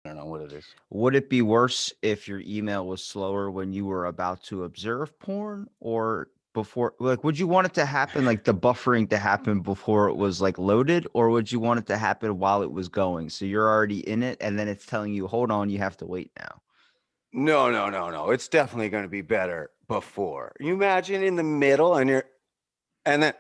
don't know what it is. Would it be worse if your email was slower when you were about to observe porn or before? Like, would you want it to happen, like the buffering to happen before it was like loaded, or would you want it to happen while it was going? So you're already in it and then it's telling you, hold on, you have to wait now. No, no, no, no. It's definitely going to be better before. You imagine in the middle and then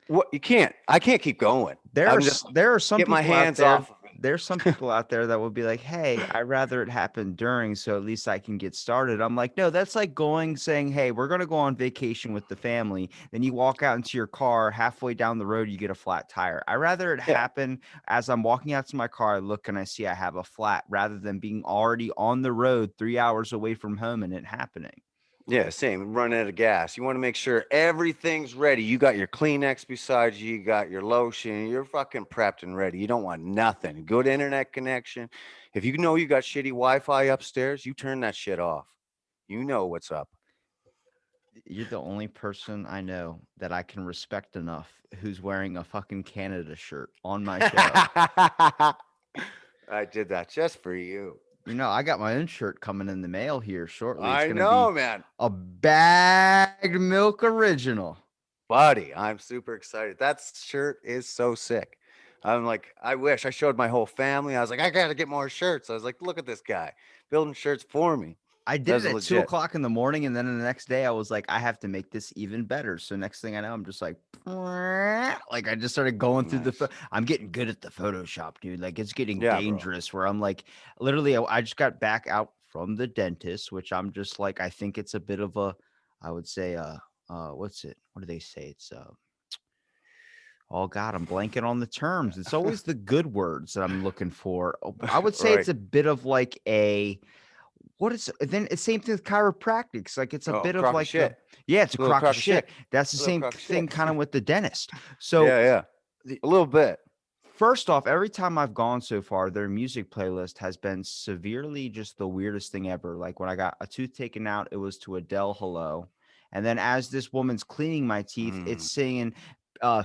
what? You can't. I can't keep going. I'm just There are some get my people out hands there. off of There's some it. people out there that would be like, "Hey, I'd rather it happen during, so at least I can get started." I'm like, "No, that's like going saying, "Hey, we're gonna go on vacation with the family." Then you walk out into your car, halfway down the road, you get a flat tire. I'd rather it Yeah. happen as I'm walking out to my car, I look and I see I have a flat, rather than being already on the road 3 hours away from home and it happening. Yeah, same. Run out of gas. You want to make sure everything's ready. You got your Kleenex beside you. You got your lotion. You're fucking prepped and ready. You don't want nothing. Good internet connection. If you know you got shitty Wi-Fi upstairs, you turn that shit off. You know what's up. You're the only person I know that I can respect enough who's wearing a fucking Canada shirt on my show. I did that just for you. You know, I got my own shirt coming in the mail here shortly. It's I gonna know, be man. a bagged milk original. Buddy, I'm super excited. That shirt is so sick. I'm like, I wish I showed my whole family. I was like, I gotta get more shirts. I was like, look at this guy building shirts for me. I did That's it at two legit. o'clock in the morning, and then the next day I was like, I have to make this even better. So next thing I know, I'm just like I just started going through the. Nice. I'm getting good at the Photoshop, dude. Like it's getting Yeah, bro. dangerous. Where I'm like, literally, I just got back out from the dentist, which I'm just like, I think it's a bit of a, I would say, what's it? What do they say? It's Oh God, I'm blanking on the terms. It's always the good words that I'm looking for. I would say it's Right. a bit of like a what is then it's same thing with chiropractics. Like it's a Oh, bit of crock of like a shit. yeah, it's a Little crock of crock of shit. shit. That's the Little same crock of thing shit. kind of with the dentist. So Yeah, yeah. the, A little bit. first off, every time I've gone so far, their music playlist has been severely just the weirdest thing ever. Like when I got a tooth taken out, it was to Adele Hello. And then as this woman's cleaning my teeth, it's Mm. singing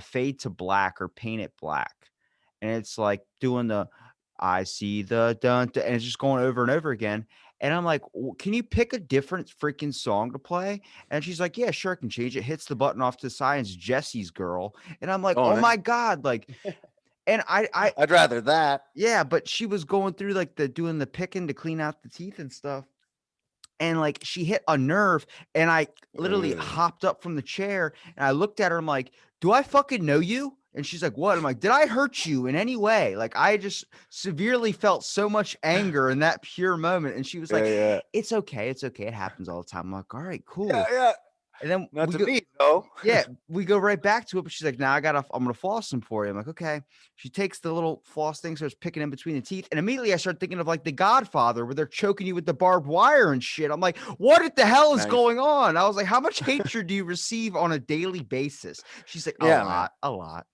Fade to Black or Paint It Black. And it's like doing the I see the dun, dun and it's just going over and over again. And I'm like, Can you pick a different freaking song to play?" And she's like, "Yeah, sure, I can change it." Hits the button off to the side, it's Jesse's Girl. And I'm like, Oh, "Oh nice. my God." Like, and I I'd rather that. yeah, but she was going through like the doing the picking to clean out the teeth and stuff. And like she hit a nerve, and I literally Ugh. hopped up from the chair and I looked at her. I'm like, "Do I fucking know you?" And she's like, "What?" I'm like, "Did I hurt you in any way?" Like I just severely felt so much anger in that pure moment. And she was Yeah, like, yeah. "It's okay. It's okay. It happens all the time." I'm like, "All right, Yeah, cool." yeah. And then Not to me, though. yeah, we go right back to it, but she's like, "Now I'm gonna floss them for you." I'm like, "Okay." She takes the little floss thing, starts picking in between the teeth, and immediately I start thinking of like The Godfather, where they're choking you with the barbed wire and shit. I'm like, "What the hell is Nice. going on?" I was like, "How much hatred do you receive on a daily basis?" She's like, "A Yeah, man. lot, a lot."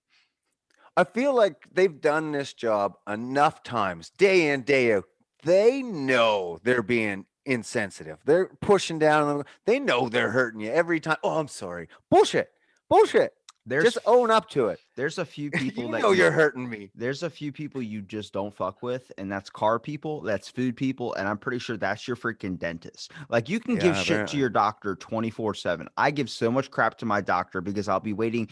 I feel like they've done this job enough times, day in, day out. They know they're being insensitive. They're pushing down on them. They know they're hurting you every time. Oh, I'm sorry. Bullshit. Bullshit. There's Just own up to it. there's a few people You that know you're hurting me. there's a few people you just don't fuck with, and that's car people, that's food people, and I'm pretty sure that's your freaking dentist. Like you can give Yeah, shit to apparently. your doctor 24/7. I give so much crap to my doctor because I'll be waiting.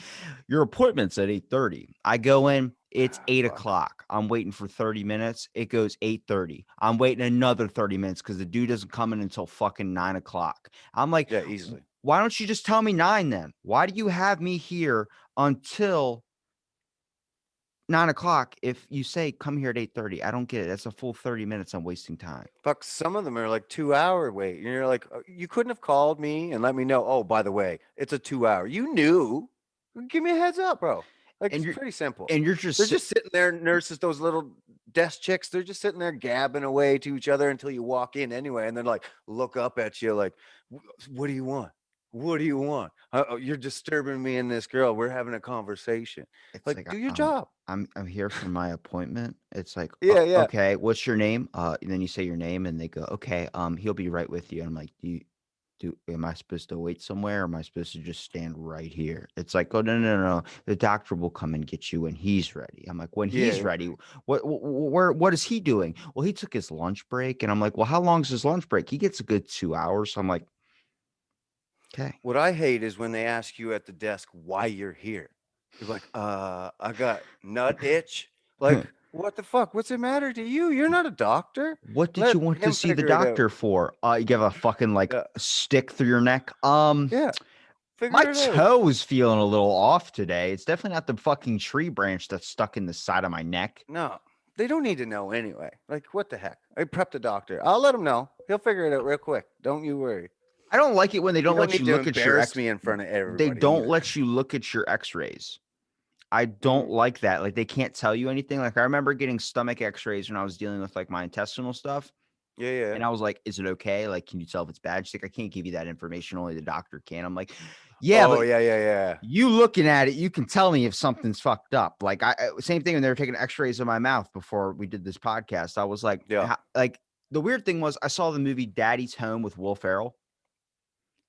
Your appointment's at 8:30. I go in, it's Ah, eight fuck. o'clock. I'm waiting for 30 minutes. It goes 8:30. I'm waiting another 30 minutes because the dude doesn't come in until fucking 9 o'clock. I'm like, Yeah, easily. why don't you just tell me nine then? Why do you have me here until 9 o'clock if you say come here at 8:30? I don't get it. That's a full 30 minutes I'm wasting time. Fuck, some of them are like 2 hour wait. And you're like, you couldn't have called me and let me know. Oh, by the way, it's a 2 hour. You knew. Give me a heads up, bro. Like, And it's you're pretty simple. and you're They're just just sitting there, nurses, those little desk chicks, they're just sitting there gabbing away to each other until you walk in anyway. And then, like, look up at you, like, what do you want? What do you want? You're disturbing me and this girl. We're having a conversation. it's Like, like do your job. I'm here for my appointment. It's like, Yeah, yeah. okay, what's your name?" And then you say your name and they go, "Okay, he'll be right with you." And I'm like, am I supposed to wait somewhere? Or am I supposed to just stand right here? It's like, oh no. The doctor will come and get you when he's ready. I'm like, when he's Yeah. ready, what is he doing? Well, he took his lunch break, and I'm like, well, how long's his lunch break? He gets a good 2 hours. So I'm like, okay. What I hate is when they ask you at the desk why you're here. You're like, I got nut itch. Like, what the fuck? What's the matter to you? You're not a doctor. What did Let you want to him see the figure it out. doctor for? You give a fucking like Yeah. stick through your neck. Yeah. My Figure it out. toe is feeling a little off today. It's definitely not the fucking tree branch that's stuck in the side of my neck. No, they don't need to know anyway. Like, what the heck? I prepped the doctor. I'll let him know. He'll figure it out real quick. Don't you worry. I don't like it when they You don't don't let need you to look at your embarrass me in front of they everybody don't either. let you look at your x-rays. I don't Mm, like that. Like they can't tell you anything. Like I remember getting stomach x-rays when I was dealing with like my intestinal stuff. yeah, yeah. And I was like, is it okay? Like, can you tell if it's bad? She's like, I can't give you that information. Only the doctor can. I'm like, yeah, Oh, but yeah, yeah, yeah. you looking at it, you can tell me if something's fucked up. Like same thing when they were taking x-rays of my mouth before we did this podcast. I was like, Yeah. like the weird thing was I saw the movie Daddy's Home with Will Ferrell.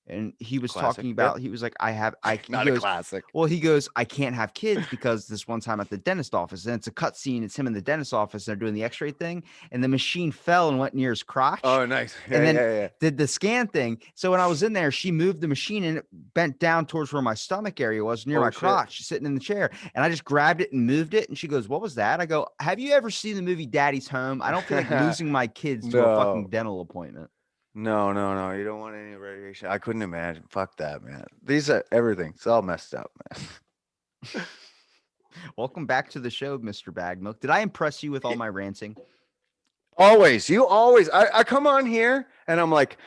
And he was Classic. talking Yep. about, he was like, he Not a goes, classic. well, he goes, I can't have kids because this one time at the dentist office, and it's a cut scene. It's him in the dentist office. They're doing the x-ray thing, and the machine fell and went near his crotch Oh, nice. and Yeah, then yeah, yeah. did the scan thing. So when I was in there, she moved the machine and it bent down towards where my stomach area was near Oh, my shit. crotch, sitting in the chair. And I just grabbed it and moved it. And she goes, what was that? I go, have you ever seen the movie Daddy's Home? I don't feel like losing my kids to a fucking No. dental appointment. No, no, no. You don't want any radiation. I couldn't imagine. Fuck that, man. These are everything. It's all messed up, man. Welcome back to the show, Mr. Bagmilk. Did I impress you with all my ranting? Always. You always. I come on here and I'm like,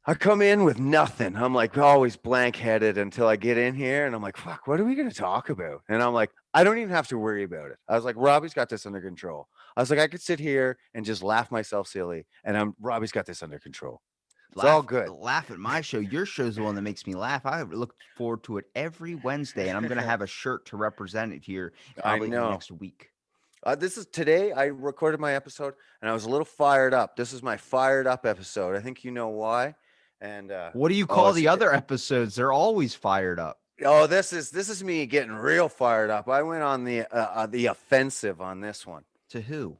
I come in with nothing. I'm like always blank headed until I get in here and I'm like, fuck, what are we going to talk about? And I'm like, I don't even have to worry about it. I was like, Robbie's got this under control. I was like, I could sit here and just laugh myself silly and Robbie's got this under control. It's all good. Laugh at my show. Your show's the one that makes me laugh. I look forward to it every Wednesday, and I'm gonna have a shirt to represent it here I probably in the know. next week. This is today. I recorded my episode and I was a little fired up. This is my fired up episode. I think you know why. And What do you oh, call the other episodes? They're always fired up. this is me getting real fired up. I went on the offensive on this one To who?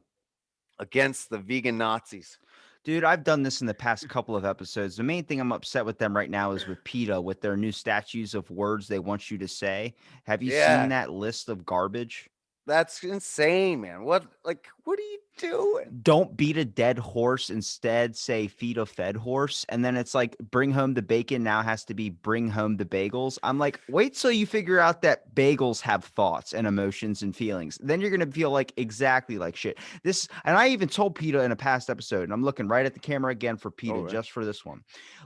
against the vegan Nazis. Dude, I've done this in the past couple of episodes. The main thing I'm upset with them right now is with PETA with their new statues of words they want you to say. Have you seen Yeah, that list of garbage? that's insane, man. What are you doing? Don't beat a dead horse, instead say feed a fed horse. And then it's like bring home the bacon now has to be bring home the bagels. I'm like, wait till you figure out that bagels have thoughts and emotions and feelings, then you're gonna feel like exactly like shit. This, and I even told PETA in a past episode, and I'm looking right at the camera again for PETA Oh, right. just for this one.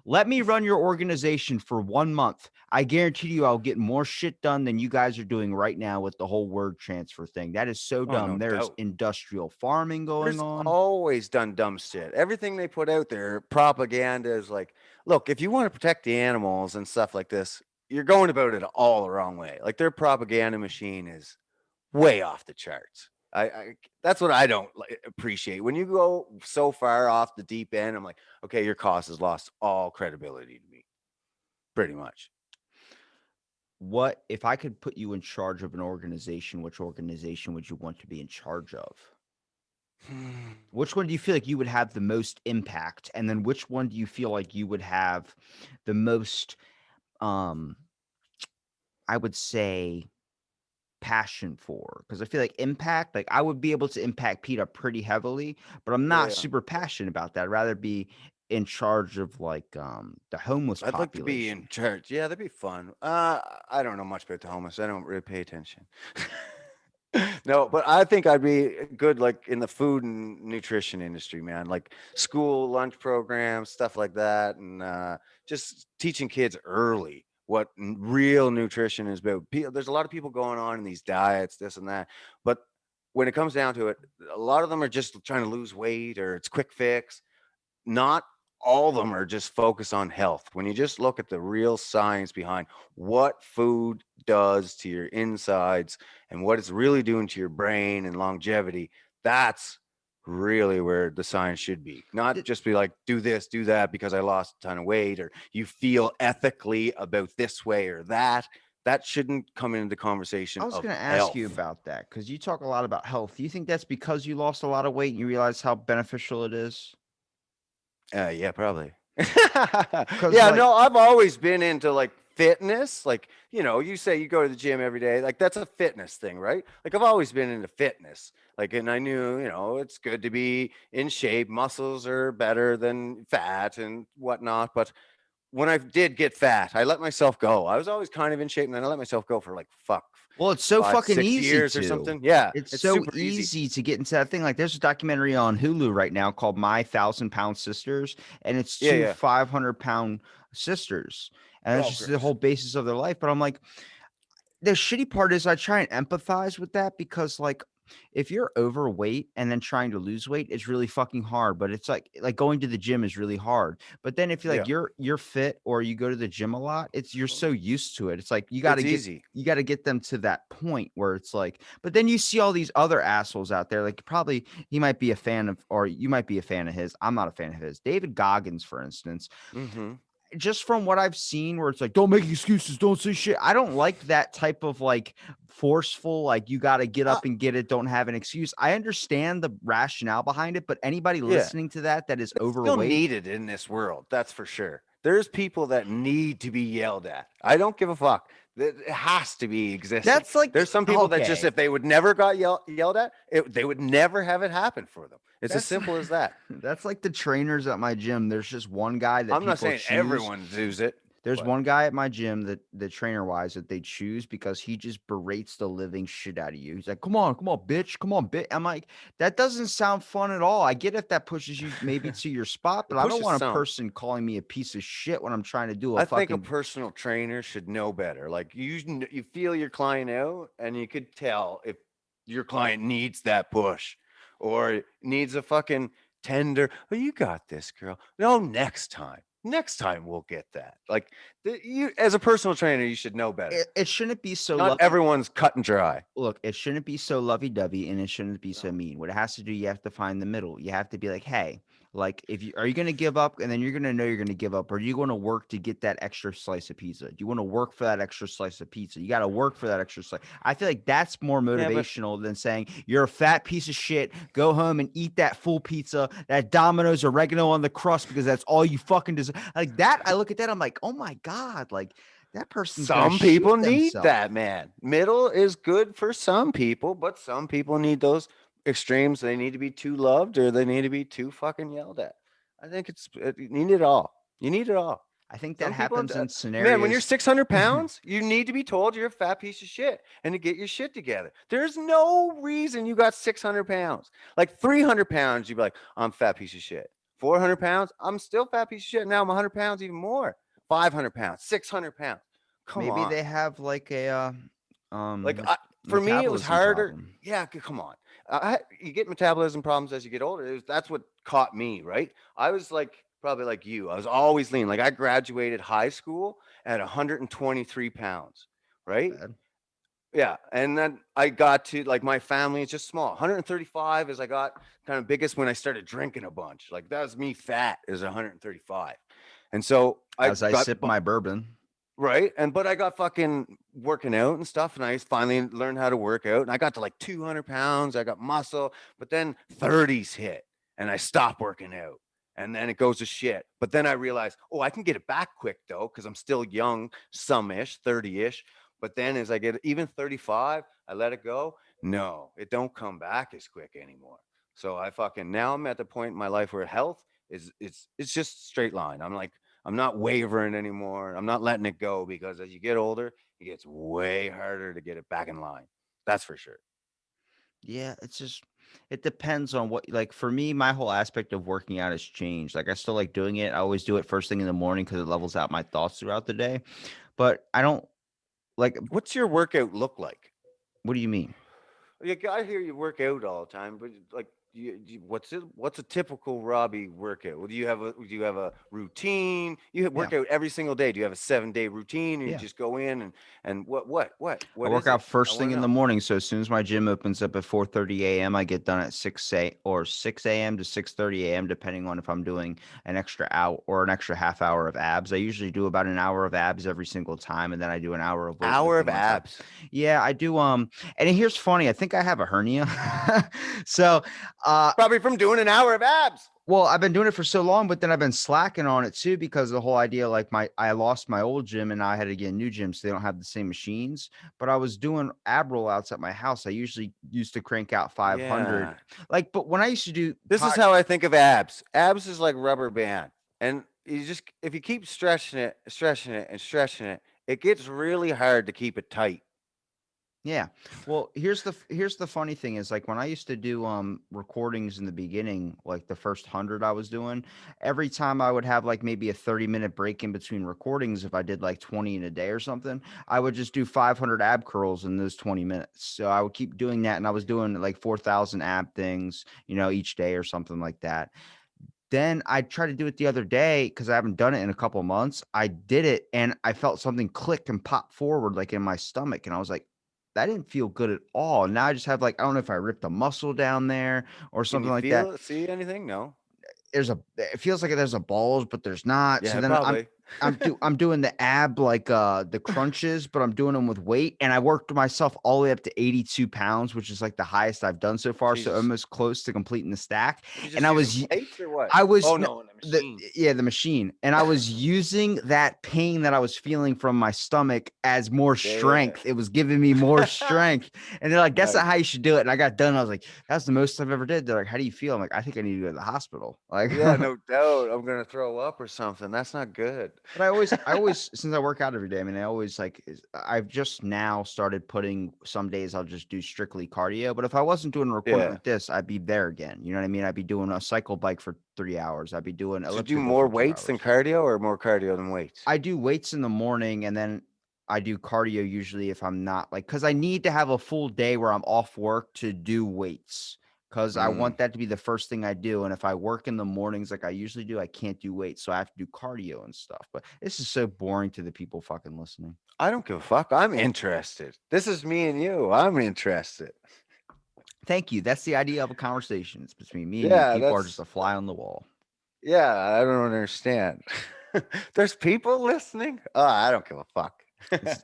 Let me run your organization for 1 month. I guarantee you I'll get more shit done than you guys are doing right now with the whole word transfer thing. That is so Oh, dumb. no There's doubt. industrial farming going There's on. always done dumb shit. Everything they put out there, propaganda is like, look, if you want to protect the animals and stuff like this, you're going about it all the wrong way. Like their propaganda machine is way off the charts. That's what I don't appreciate. When you go so far off the deep end, I'm like, okay, your cause has lost all credibility to me, pretty much. What if I could put you in charge of an organization, which organization would you want to be in charge of? Which one do you feel like you would have the most impact? And then which one do you feel like you would have the most um I would say passion for? Because I feel like impact, like I would be able to impact PETA pretty heavily, but I'm not Yeah, super passionate about that. I'd rather be in charge of like the homeless I'd like to be in population. charge. Yeah, that'd be fun. I don't know much about the homeless. I don't really pay attention. No, but I think I'd be good like in the food and nutrition industry, man. Like school lunch programs, stuff like that, and just teaching kids early what real nutrition is about. There's a lot of people going on in these diets, this and that, but when it comes down to it, a lot of them are just trying to lose weight or it's quick fix. Not all of them are just focused on health. When you just look at the real science behind what food does to your insides and what it's really doing to your brain and longevity, that's really where the science should be. Not Th- just be like, do this, do that because I lost a ton of weight, or you feel ethically about this way or that. That shouldn't come into the I conversation was of going to ask you health. about that because you talk a lot about health. Do you think that's because you lost a lot of weight and you realize how beneficial it is? Yeah, probably. Because, Yeah, like, no, I've always been into like fitness. Like, you say you go to the gym every day. Like, that's a fitness thing, right? Like, I've always been into fitness. Like, and I knew, it's good to be in shape. Muscles are better than fat and whatnot. But when I did get fat, I let myself go. I was always kind of in shape, and then I let myself go for like, fuck, well, it's so five, fucking six easy years or to. something. Yeah, It's it's so super easy. easy to get into that thing. Like, there's a documentary on Hulu right now called My 1,000 Pound Sisters, and it's Yeah, two yeah. 500-pound sisters. And it's Oh, just the gross. whole basis of their life. But I'm like, the shitty part is I try and empathize with that because, like, if you're overweight and then trying to lose weight, it's really fucking hard. But it's like going to the gym is really hard. But then if you're like Yeah, you're fit or you go to the gym a lot, you're so used to it. It's like it's easy. you got to get them to that point where it's like. But then you see all these other assholes out there. Like, probably he might be a fan of, or you might be a fan of his. I'm not a fan of his. David Goggins, for instance, Hmm. just from what I've seen, where it's like, don't make excuses, don't say shit. I don't like that type of like forceful, like you got to get Uh, up and get it, don't have an excuse. I understand the rationale behind it, but anybody yeah. listening to that is It's still overweight. needed in this world. That's for sure. There's people that need to be yelled at. I don't give a fuck. It has to be existing. That's like, There's some people that just, okay. if they would never got yelled at, they would never have it happen for them. It's as That's simple as that. that's like the trainers at my gym. There's just one guy that I'm not people saying choose. everyone does it, There's but one guy at my gym that the trainer wise that they choose because he just berates the living shit out of you. He's like, come on, bitch, come on, bitch. I'm like, that doesn't sound fun at all. I get if that pushes you maybe to your spot, but it I don't pushes want a some. person calling me a piece of shit when I'm trying to do a I think a fucking. personal trainer should know better. Like, you feel your client out, and you could tell if your client needs that push or needs a fucking tender. Oh, you got this, girl. No, next time. Next time we'll get that. Like, you as a personal trainer, you should know better. It shouldn't be so Not lovey. everyone's cut and dry. Look, it shouldn't be so lovey-dovey and it shouldn't be so No. mean. What it has to do, you have to find the middle. You have to be like, hey, like, if you are you going to give up and then you're going to know you're going to give up, or are you going to work to get that extra slice of pizza? Do you want to work for that extra slice of pizza? You got to work for that extra slice. I feel like that's more Yeah, but motivational than saying you're a fat piece of shit. Go home and eat that full pizza, that Domino's oregano on the crust because that's all you fucking deserve. Like that, I look at that, I'm like, oh my God, like that person's going to some shoot people need themselves. that, man. Middle is good for some people, but some people need those extremes. They need to be too loved, or they need to be too fucking yelled at. I think you need it all. You need it all. I think that Some people, happens in man, when you're scenarios. 600 pounds, you need to be told you're a fat piece of shit and to get your shit together. There's no reason you got 600 pounds. Like 300 pounds, you'd be like, I'm a fat piece of shit. 400 pounds, I'm still fat piece of shit. Now I'm 100 pounds, even more. 500 pounds, 600 pounds. Come Maybe on. they have like a Like, for me, it was metabolism harder. problem. Yeah, come on. You get metabolism problems as you get older. That's what caught me, right? I was like probably like you. I was always lean. Like, I graduated high school at 123 pounds, Not right? bad. Yeah, and then I got to, like, my family is just small. 135 as I got kind of biggest when I started drinking a bunch. Like, that was me fat is 135, and so I As I got sip my bourbon. right? But I got fucking working out and stuff, and I finally learned how to work out, and I got to like 200 pounds. I got muscle, but then 30s hit, and I stopped working out, and then it goes to shit. But then I realized, oh, I can get it back quick though, because I'm still young, some ish, 30-ish. But then as I get even 35, I let it go. No, it don't come back as quick anymore. So I fucking now I'm at the point in my life where health is it's just straight line. I'm not wavering anymore. I'm not letting it go, because as you get older, it gets way harder to get it back in line. That's for sure. Yeah, it's just it depends on what, like, for me, my whole aspect of working out has changed. Like, I still like doing it. I always do it first thing in the morning because it levels out my thoughts throughout the day. But I don't like, What's your workout look like? what do you mean? Like, I hear you work out all the time, but like, what's a typical Robbie workout? Well, do you have a routine? You Yeah. work out every single day. Do you have a 7 day routine, or you Yeah. just go in and I what work is out it? I first want thing to in the know. morning. So as soon as my gym opens up at 4:30 a.m., I get done at 6 a.m. to 6:30 a.m. depending on if I'm doing an extra hour or an extra half hour of abs. I usually do about an hour of abs every single time, and then I do an hour of Hour of weightlifting on top. abs. Yeah, I do. And here's funny. I think I have a hernia. So, uh, Probably from doing an hour of abs. well, I've been doing it for so long, but then I've been slacking on it too because the whole idea, like I lost my old gym and now I had to get a new gym, so they don't have the same machines. But I was doing ab rollouts at my house. I usually used to crank out 500. Yeah. Like, but when I used to do This is how I think of abs. Abs is like rubber band. And you just if you keep stretching it and stretching it, it gets really hard to keep it tight. yeah. Well, here's the funny thing is like when I used to do recordings in the beginning, like the first 100 I was doing, every time I would have like maybe a 30-minute break in between recordings if I did like 20 in a day or something, I would just do 500 ab curls in those 20 minutes. So I would keep doing that and I was doing like 4,000 ab things, each day or something like that. Then I tried to do it the other day because I haven't done it in a couple months. I did it and I felt something click and pop forward like in my stomach. And I was like, that didn't feel good at all. Now I just have like, I don't know if I ripped a muscle down there or Can something you like that. feel it? See anything? No. It feels like there's a balls, but there's not. So Yeah, then probably. I'm doing the ab like the crunches, but I'm doing them with weight. And I worked myself all the way up to 82 pounds, which is like the highest I've done so far. So Jesus. almost close to completing the stack. What are you And just using plates or what? I was Oh n no, in the the machine. yeah, the machine, and I was using that pain that I was feeling from my stomach as more Yeah. strength. It was giving me more strength, and they're like, "That's not Nice. how you should do it." And I got done. I was like, "That's the most I've ever did." They're like, "How do you feel?" I'm like, "I think I need to go to the hospital." Like, Yeah, no doubt. I'm gonna throw up or something. That's not good. but I always, since I work out every day, I mean, I always I've just now started putting some days I'll just do strictly cardio. But if I wasn't doing a recording Yeah. like this, I'd be there again. You know what I mean? I'd be doing a cycle bike for 3 hours. I'd be doing So do elliptical more for two weights than hours. cardio or more cardio than weights? I do weights in the morning and then I do cardio usually if I'm not like, because I need to have a full day where I'm off work to do weights because I Mm. want that to be the first thing I do. And if I work in the mornings like I usually do, I can't do weights. So I have to do cardio and stuff. But this is so boring to the people fucking listening. I don't give a fuck. I'm interested. This is me and you. I'm interested. Thank you. That's the idea of a conversation. It's between me and you. Yeah, People are just that's a fly on the wall. yeah, I don't understand. There's people listening? Oh, I don't give a fuck.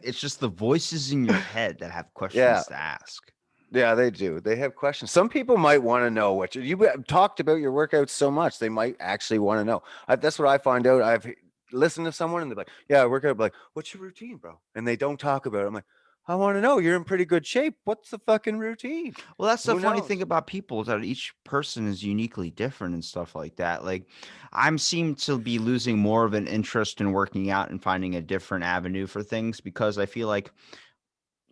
It's just the voices in your head that have Yeah, questions to ask. yeah, they do. They have questions. Some people might want to know what you talked about your workouts so much, they might actually want to know. That's what I find out. I've listened to someone and they're like, "Yeah, I work out." I'm like, "What's your routine, bro?" And they don't talk about it. I'm like, "I want to know. You're in pretty good shape. What's the fucking routine?" Well, that's the Who funny thing knows? about people is that each person is uniquely different and stuff like that. Like, I'm seem to be losing more of an interest in working out and finding a different avenue for things because I feel like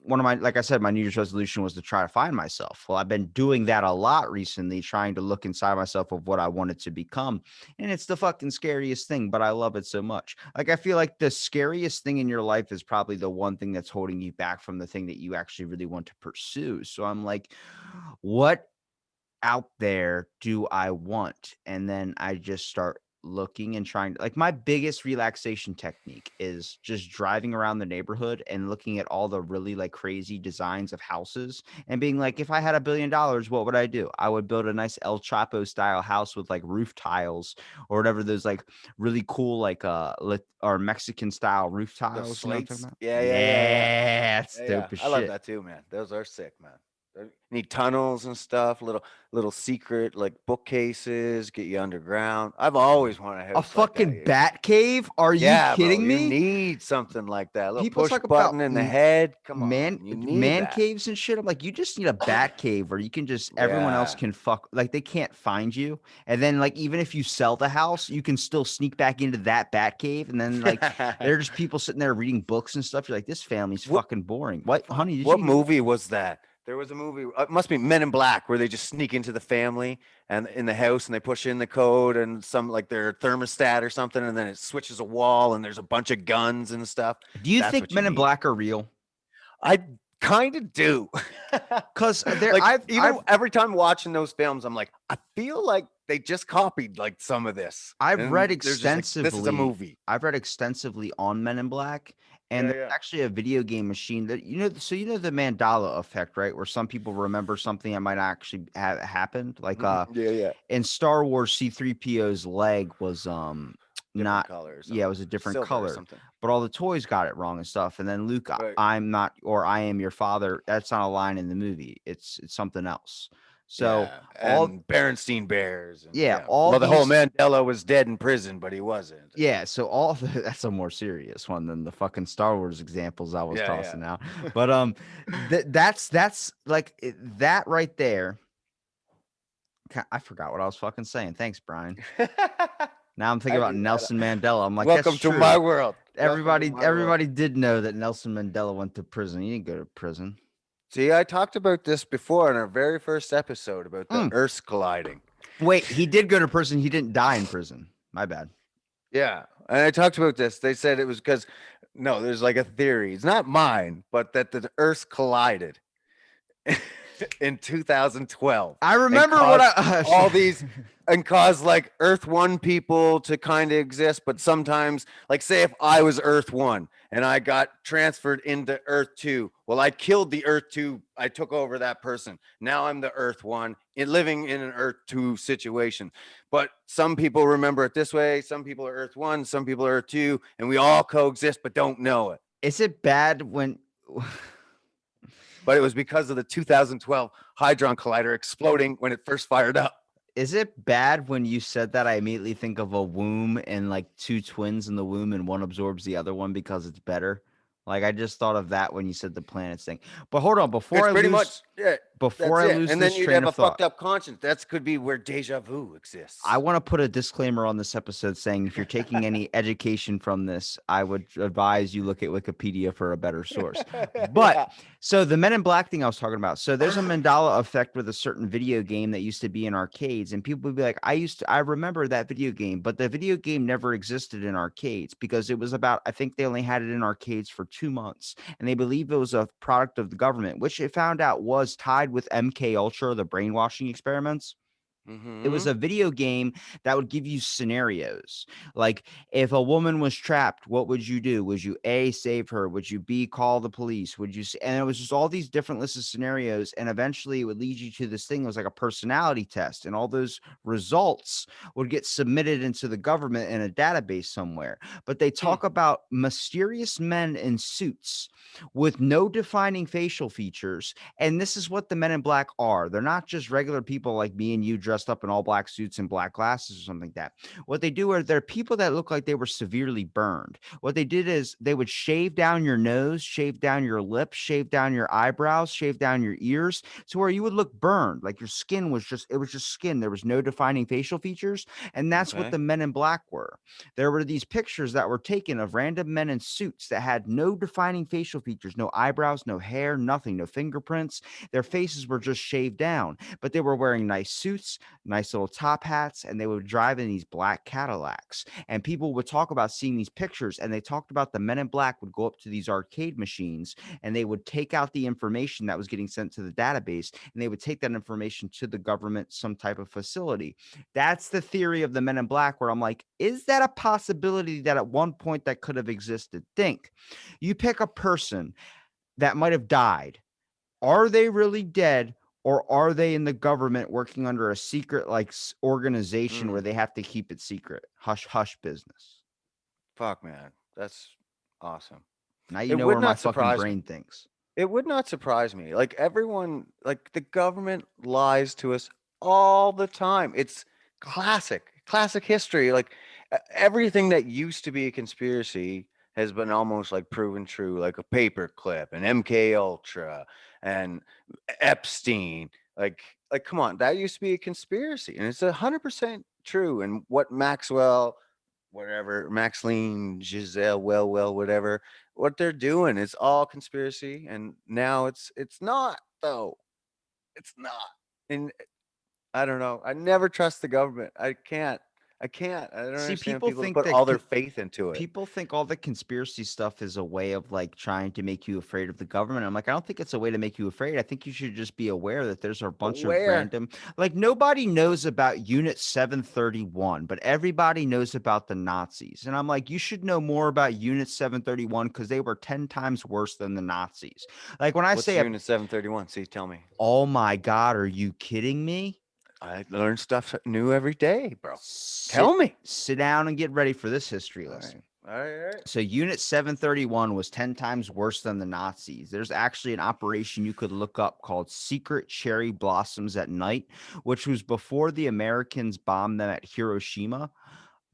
one of my, like I said, my New Year's resolution was to try to find myself. Well, I've been doing that a lot recently, trying to look inside myself of what I wanted to become. And it's the fucking scariest thing, but I love it so much. Like, I feel like the scariest thing in your life is probably the one thing that's holding you back from the thing that you actually really want to pursue. So I'm like, what out there do I want? And then I just start looking and trying to like my biggest relaxation technique is just driving around the neighborhood and looking at all the really like crazy designs of houses and being like, if I had $1 billion, what would I do? I would build a nice El Chapo style house with like roof tiles or whatever those like really cool like or Mexican style roof The tiles. You know what I'm talking slates? about? Yeah, yeah, yeah, yeah. Yeah, that's Yeah, yeah. dope as I love shit. that too, man. Those are sick, man. Need tunnels and stuff, little secret like bookcases, get you underground. I've always wanted a A house like that. fucking bat cave? Are you Yeah, bro, kidding you me? need something like that. A little People push talk about button in the head. Come man on, you need man that. caves and shit. I'm like, you just need a bat cave where you can just everyone else Yeah. can fuck like they can't find you. And then like even if you sell the house, you can still sneak back into that bat cave. And then like there are just people sitting there reading books and stuff. You're like, this family's What fucking boring. What, fuck? honey, did What you eat? movie was that? There was a movie. It must be Men in Black, where they just sneak into the family and in the house, and they push in the code and some like their thermostat or something, and then it switches a wall, and there's a bunch of guns and stuff. Do you That's think what you Men in need. Black are real? I kind of do. Because there, Like even I've every time watching those films, I'm like, I feel like they just copied like some of this, I've read and they're just like, this is a extensively. movie. I've read extensively on Men in Black, and Yeah, there's yeah. actually a video game machine that so you know the Mandela effect, right? Where some people remember something that might actually have happened. Like Yeah, yeah. in Star Wars, C-3PO's leg was Different not, color or yeah, it something, was a different silver or color, something. but all the toys got it wrong and stuff. And then Luke, Right. I'm not, or I am your father. That's not a line in the movie. It's something else. So Yeah, all, and Berenstein Bears, and yeah, yeah. all Well, the whole these. Mandela was dead in prison, but he wasn't. Yeah, so all that's a more serious one than the fucking Star Wars examples I was Yeah, tossing out. But that's like that right there. I forgot what I was fucking saying. Thanks, Brian. yeah. Now I'm thinking I about do that. Nelson Mandela. I'm like, that's Welcome to my true. world. Welcome to my world. Everybody did know that Nelson Mandela went to prison. He didn't go to prison. See, I talked about this before in our very first episode about the Mm. Earths colliding. Wait, he did go to prison. He didn't die in prison. My bad. Yeah, and I talked about this. They said it was because no, there's like a theory. It's not mine, but that the Earths collided in 2012 I and remember what caused I. all these and caused like Earth 1 people to kind of exist, but sometimes like say if I was Earth 1 and I got transferred into Earth 2, well I killed the Earth 2, I took over that person. Now I'm the Earth 1 living in an Earth 2 situation. But some people remember it this way, some people are Earth 1, some people are Earth 2, and we all coexist but don't know it. Is it bad when? But it was because of the 2012 Hadron Collider exploding when it first fired up. Is it bad when you said that I immediately think of a womb and like two twins in the womb and one absorbs the other one because it's better? Like I just thought of that when you said the planets thing. But hold on, It's pretty much, yeah, before that's I it. lose And then this you'd train have of a thought, fucked up conscience. That could be where deja vu I exists. want to put a disclaimer on this episode saying if you're taking any education from this, I would advise you look at Wikipedia for a better source. But Yeah. so the Men in Black thing I was talking about. So there's a Mandela effect with a certain video game that used to be in arcades, and people would be like, I remember that video game, but the video game never existed in arcades because it was about, I think they only had it in arcades for 2 months, and they believe it was a product of the government, which it found out was tied with MK Ultra, the brainwashing experiments. It was Mm-hmm. a video game that would give you scenarios. Like if a woman was trapped, what would you do? Would you A, save her? Would you B, call the police? Would you and it was just all these different lists of scenarios. And eventually it would lead you to this thing. It was like a personality test. And all those results would get submitted into the government in a database somewhere. But they Hmm. talk about mysterious men in suits with no defining facial features, and this is what the Men in Black are. They're not just regular people like me and you dressed up in all black suits and black glasses or something like that. What they do are they're people that look like they were severely burned. What they did is they would shave down your nose, shave down your lips, shave down your eyebrows, shave down your ears to where you would look burned. Like your skin was just, it was just skin. There was no defining facial features. And that's what Okay. the Men in Black were. There were these pictures that were taken of random men in suits that had no defining facial features, no eyebrows, no hair, nothing, no fingerprints. Their faces were just shaved down, but they were wearing nice suits, nice little top hats, and they would drive in these black Cadillacs. And people would talk about seeing these pictures, and they talked about the Men in Black would go up to these arcade machines and they would take out the information that was getting sent to the database and they would take that information to the government, some type of facility. That's the theory of the Men in Black, where I'm like, is that a possibility that at one point that could have existed? Think you pick a person that might have died. Are they really dead? Or are they in the government working under a secret like organization where Mm. they have to keep it secret? Hush, hush business. Fuck, man. That's awesome. Now you It know would where my not fucking surprise me. brain thinks. It would not surprise me. Like everyone, like the government lies to us all the time. It's classic history. Like everything that used to be a conspiracy has been almost like proven true, like a paperclip and MK Ultra and Epstein. Like, come on, that used to be a conspiracy, and it's 100% true. And what Maxwell, whatever, Maxine, Giselle, whatever, what they're doing is all conspiracy, and now it's not though. It's not. And I don't know. I never trust the government. I can't. I can't. I don't See, understand people people that think put that all their faith into it. people think all the conspiracy stuff is a way of like trying to make you afraid of the government. I'm like, I don't think it's a way to make you afraid. I think you should just be aware that there's a bunch of Where? random, like nobody knows about Unit 731, but everybody knows about the Nazis. And I'm like, you should know more about Unit 731 because they were 10 times worse than the Nazis. Like when I What's say, Unit 731? See, tell me. oh my God, are you kidding me? I learn stuff new every day, bro. Sit Tell me. sit down and get ready for this history All lesson. right. All right. All right. So Unit 731 was 10 times worse than the Nazis. There's actually an operation you could look up called Secret Cherry Blossoms at Night, which was before the Americans bombed them at Hiroshima.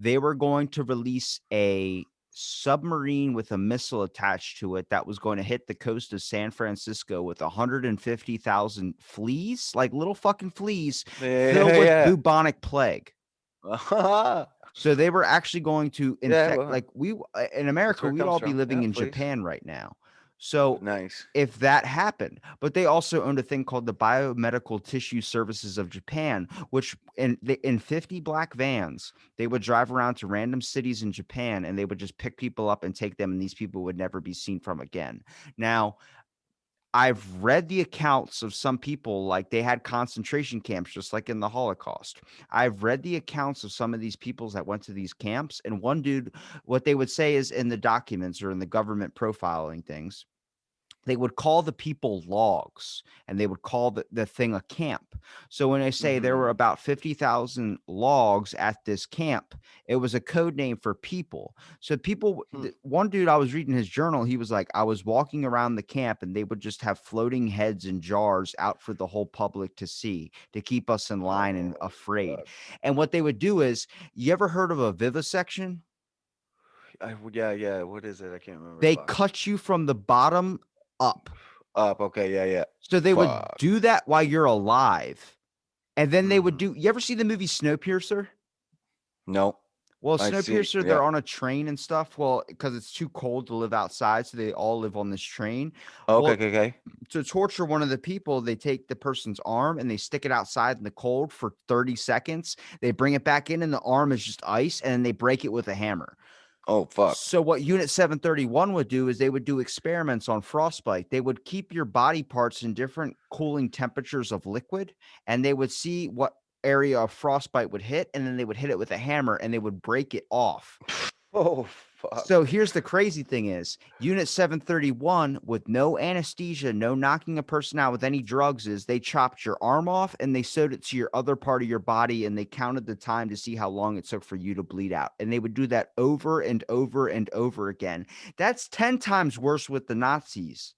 They were going to release a submarine with a missile attached to it that was going to hit the coast of San Francisco with 150,000 fleas, like little fucking fleas, filled with Yeah. bubonic plague. Yeah. So they were actually going to Yeah. infect, Well, like in that's America, where it we'd comes all be from. living Yeah, in please. Japan right now. So Nice. if that happened, but they also owned a thing called the Biomedical Tissue Services of Japan, which in 50 black vans, they would drive around to random cities in Japan and they would just pick people up and take them, and these people would never be seen from again. Now, I've read the accounts of some people, like they had concentration camps, just like in the Holocaust. I've read the accounts of some of these peoples that went to these camps. And one dude, what they would say is in the documents or in the government profiling things, they would call the people logs and they would call the thing a camp. So when I say there were Mm-hmm. about 50,000 logs at this camp, it was a code name for people. So people, Hmm. one dude, I was reading his journal. He was like, I was walking around the camp and they would just have floating heads in jars out for the whole public to see, to keep us in line and Oh, afraid. fuck. And what they would do is, you ever heard of a vivisection? Yeah, yeah. What is it? I can't remember. They Fuck. cut you from the bottom up. Up. Okay. Yeah, yeah. So they would Fuck. do that while you're alive. And then they would Mm-hmm. do, you ever see the movie Snowpiercer? No, Well, I see. Snowpiercer, Yeah. they're on a train and stuff. Well, because it's too cold to live outside, so they all live on this train. Okay. Well, Okay. Okay. to torture one of the people, they take the person's arm and they stick it outside in the cold for 30 seconds. They bring it back in, and the arm is just ice, and then they break it with a hammer. Oh, fuck. So what Unit 731 would do is they would do experiments on frostbite. They would keep your body parts in different cooling temperatures of liquid, and they would see what area of frostbite would hit, and then they would hit it with a hammer and they would break it off. Oh, fuck. So here's the crazy thing is Unit 731 with no anesthesia, no knocking a person out with any drugs is they chopped your arm off and they sewed it to your other part of your body and they counted the time to see how long it took for you to bleed out. And they would do that over and over and over again. That's 10 times worse with the Nazis.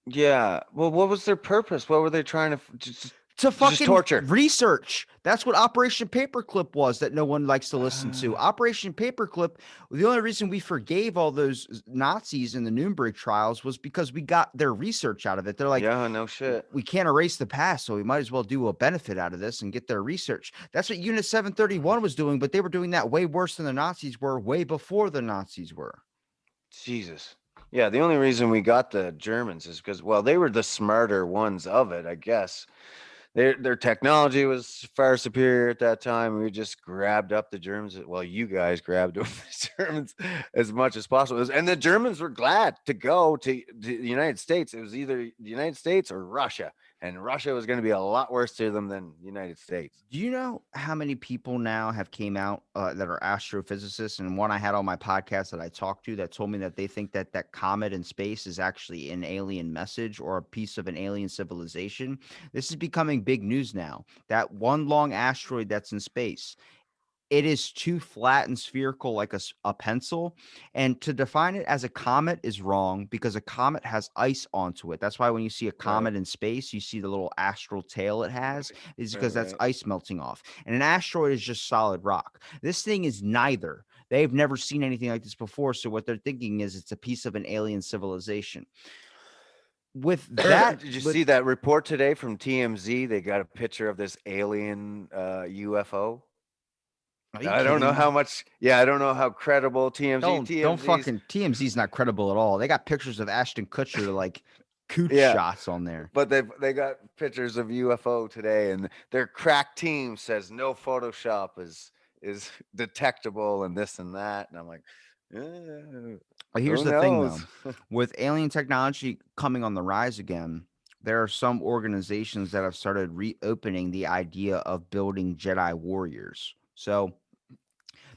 Yeah. Well, what was their purpose? What were they trying to To just fucking torture? research. That's what Operation Paperclip was that no one likes to listen to. Operation Paperclip, the only reason we forgave all those Nazis in the Nuremberg trials was because we got their research out of it. They're like, Yeah. No shit. we can't erase the past, so we might as well do a benefit out of this and get their research. That's what Unit 731 was doing, but they were doing that way worse than the Nazis were way before the Nazis were. Jesus. Yeah, the only reason we got the Germans is because, well, they were the smarter ones of it, I guess. Their technology was far superior at that time. We just grabbed up the Germans. Well, you guys grabbed up the Germans as much as possible. And the Germans were glad to go to the United States. It was either the United States or Russia. And Russia was going to be a lot worse to them than the United States. Do you know how many people now have came out that are astrophysicists? And one I had on my podcast that I talked to that told me that they think that that comet in space is actually an alien message or a piece of an alien civilization. This is becoming big news now. That one long asteroid that's in space, it is too flat and spherical like a pencil. And to define it as a comet is wrong because a comet has ice onto it. That's why when you see a Right. comet in space, you see the little astral tail it has, is Right. because that's Right. ice melting off. And an asteroid is just solid rock. This thing is neither. They've never seen anything like this before. So what they're thinking is it's a piece of an alien civilization. With that, Did you with see that report today from TMZ? They got a picture of this alien UFO. are you I don't kidding know how me? much. Yeah, I don't know how credible TMZ. Don't TMZ's. fucking TMZ's not credible at all. They got pictures of Ashton Kutcher like cooch Yeah, shots on there. but they got pictures of UFO today, and their crack team says no Photoshop is detectable and this and that. And I'm like, "Eh, But here's who the thing, though. knows?" With alien technology coming on the rise again, there are some organizations that have started reopening the idea of building Jedi warriors. So,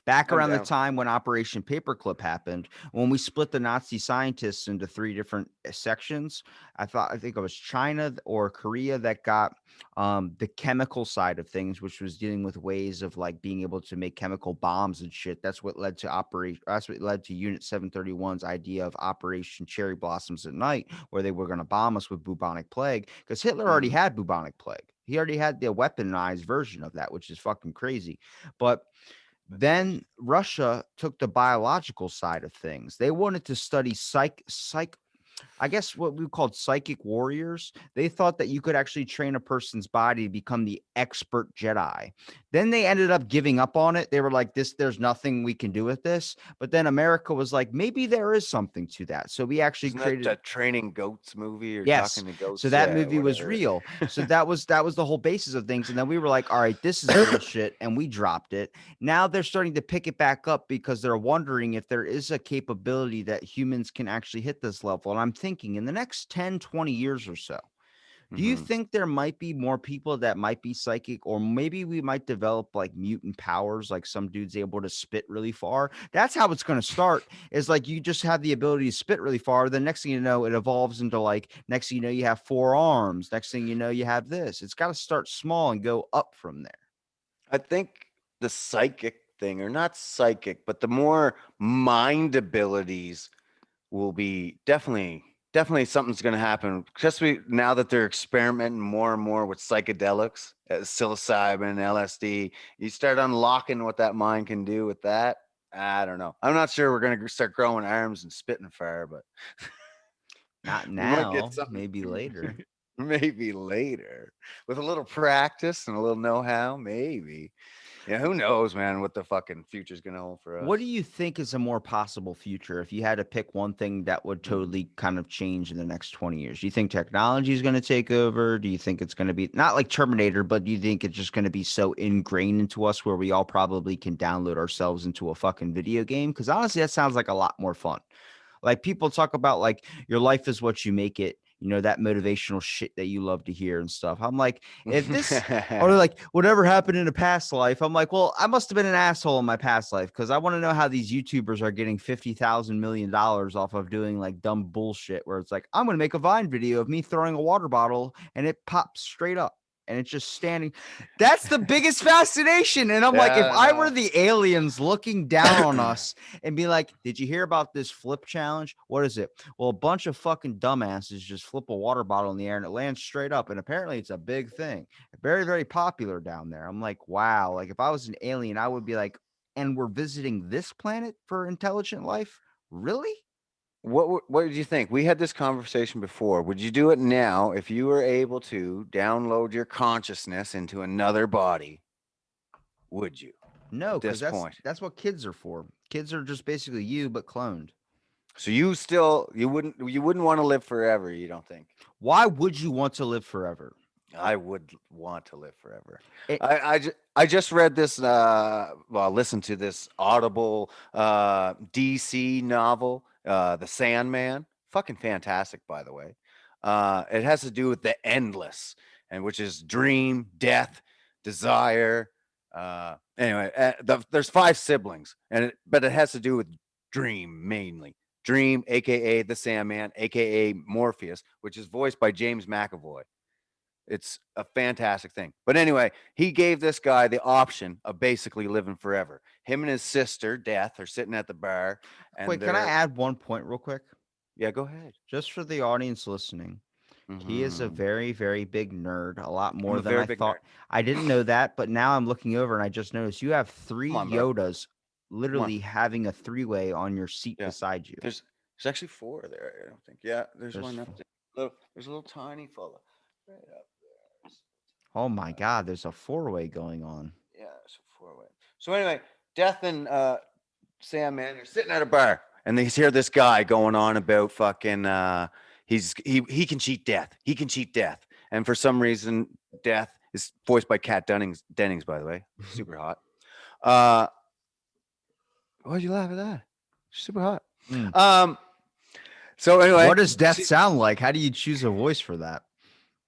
back I'm around the down. time when Operation Paperclip happened, when we split the Nazi scientists into three different sections, I think it was China or Korea that got the chemical side of things, which was dealing with ways of like being able to make chemical bombs and shit. That's what led to operation. That's what led to Unit 731's idea of Operation Cherry Blossoms at Night, where they were going to bomb us with bubonic plague, because Hitler already Mhm. had bubonic plague. He already had the weaponized version of that, which is fucking crazy. But That's crazy. then Russia took the biological side of things. They wanted to study I guess what we called psychic warriors. They thought that you could actually train a person's body to become the expert Jedi. Then they ended up giving up on it. They were like, there's nothing we can do with this. But then America was like, maybe there is something to that. So we actually Isn't that created. that Training Goats movie or Yes. Talking to So Goats? that Yeah, movie was whatever. real. So that was the whole basis of things. And then we were like, all right, this is bullshit. And we dropped it. Now they're starting to pick it back up because they're wondering if there is a capability that humans can actually hit this level. And I'm thinking in the next 10, 20 years or so, do you Mhm. think there might be more people that might be psychic, or maybe we might develop like mutant powers, like some dude's able to spit really far? That's how it's going to start. Is like you just have the ability to spit really far. The next thing you know, it evolves into like next thing you know, you have four arms. Next thing you know, you have this. It's got to start small and go up from there. I think the psychic thing, or not psychic, but the more mind abilities will be definitely something's going to happen. Especially now that they're experimenting more and more with psychedelics, psilocybin, LSD. You start unlocking what that mind can do with that. I don't know. I'm not sure we're going to start growing arms and spitting fire, but Not we might get now, something maybe later. maybe later with a little practice and a little know-how. Maybe. Yeah, who knows, man, what the fucking future's gonna hold for What us. do you think is a more possible future if you had to pick one thing that would Mm. totally kind of change in the next 20 years? Do you think technology is going to take over? Do you think it's going to be not like Terminator, but do you think it's just going to be so ingrained into us where we all probably can download ourselves into a fucking video game? Because honestly, that sounds like a lot more fun. Like people talk about like your life is what you make it, that motivational shit that you love to hear and stuff. I'm like, if this or like whatever happened in a past life, I'm like, well, I must have been an asshole in my past life because I want to know how these YouTubers are getting $50,000 million off of doing like dumb bullshit where it's like, I'm gonna make a Vine video of me throwing a water bottle and it pops straight up and it's just standing. That's the biggest fascination. And I'm like, if Yeah, I I were know. the aliens looking down on us and be like, did you hear about this flip challenge? What is it? Well, a bunch of fucking dumbasses just flip a water bottle in the air and it lands straight up. And apparently it's a big thing. Very, very popular down there. I'm like, wow. Like if I was an alien, I would be like, and we're visiting this planet for intelligent life? Really? What did you think? We had this conversation before. Would you do it now if you were able to download your consciousness into another body? Would you No, at because this that's point? that's what kids are for. Kids are just basically you, but cloned. So you wouldn't want to live forever, you don't think? Why would you want to live forever? I would want to live forever. It, I just read this well, listened to this Audible DC novel, The Sandman. Fucking fantastic, by the way. It has to do with the endless, and which is dream, death, desire. Anyway, there's five siblings, but it has to do with dream mainly. Dream, aka the Sandman, aka Morpheus, which is voiced by James McAvoy. It's a fantastic thing. But anyway, he gave this guy the option of basically living forever. Him and his sister, Death, are sitting at the bar and wait, can I they're, add one point real quick? yeah, go ahead. Just for the audience listening. He is a Hmm. very, very big nerd, a lot I'm more a than very I big nerd. thought. I didn't know that, but now I'm looking over and I just noticed you have Come three on, bro. Yodas Come on. literally having a three-way on your seat Yeah. beside you. There's actually four there, I don't think. Yeah, there's There's, one up there. There's a little tiny fella right up there. oh my God, there's a four-way going on. Yeah, so four way. So anyway, Death and Sandman are sitting at a bar and they hear this guy going on about fucking he can cheat death. He can cheat death. And for some reason, Death is voiced by Kat Dennings, by the way. Super hot. Uh, why'd you laugh at that? Super hot. Mm. Um, so anyway, What does death sound like? How do you choose a voice for that?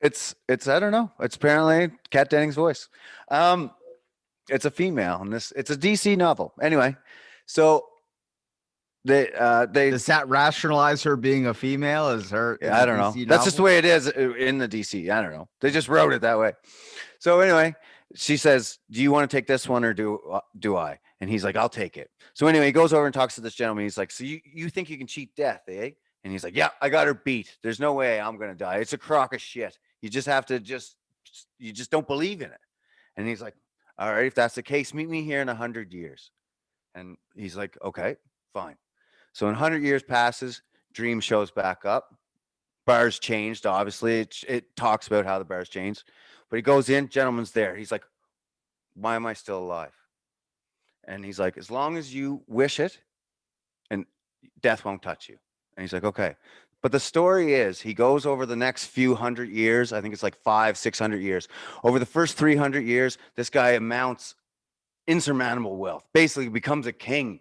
it's I don't know. It's apparently Kat Dennings' voice. Um, it's a female, and it's a DC novel. Anyway, so they Does that rationalize her being a female as her in yeah, I the don't know. DC That's just the novel? way it is in the DC. I don't know. They just wrote it that way. So anyway, she says, "Do you want to take this one or do I?" And he's like, "I'll take it." So anyway, he goes over and talks to this gentleman. He's like, "So you think you can cheat death, eh?" And he's like, "Yeah, I got her beat. There's no way I'm gonna die. It's a crock of shit. You just have to you just don't believe in it." And he's like, "All right, if that's the case, meet me here in 100 years." And he's like, "Okay, fine." So in 100 years passes, Dream shows back up. Bars changed, obviously. It talks about how the bars changed. But he goes in, gentleman's there. He's like, why am I still alive? And he's like, as long as you wish it and death won't touch you. And he's like, okay. But the story is he goes over the next few 100 years. I think it's like 600 years. Over the first 300 years, this guy amounts insurmountable wealth, basically becomes a king,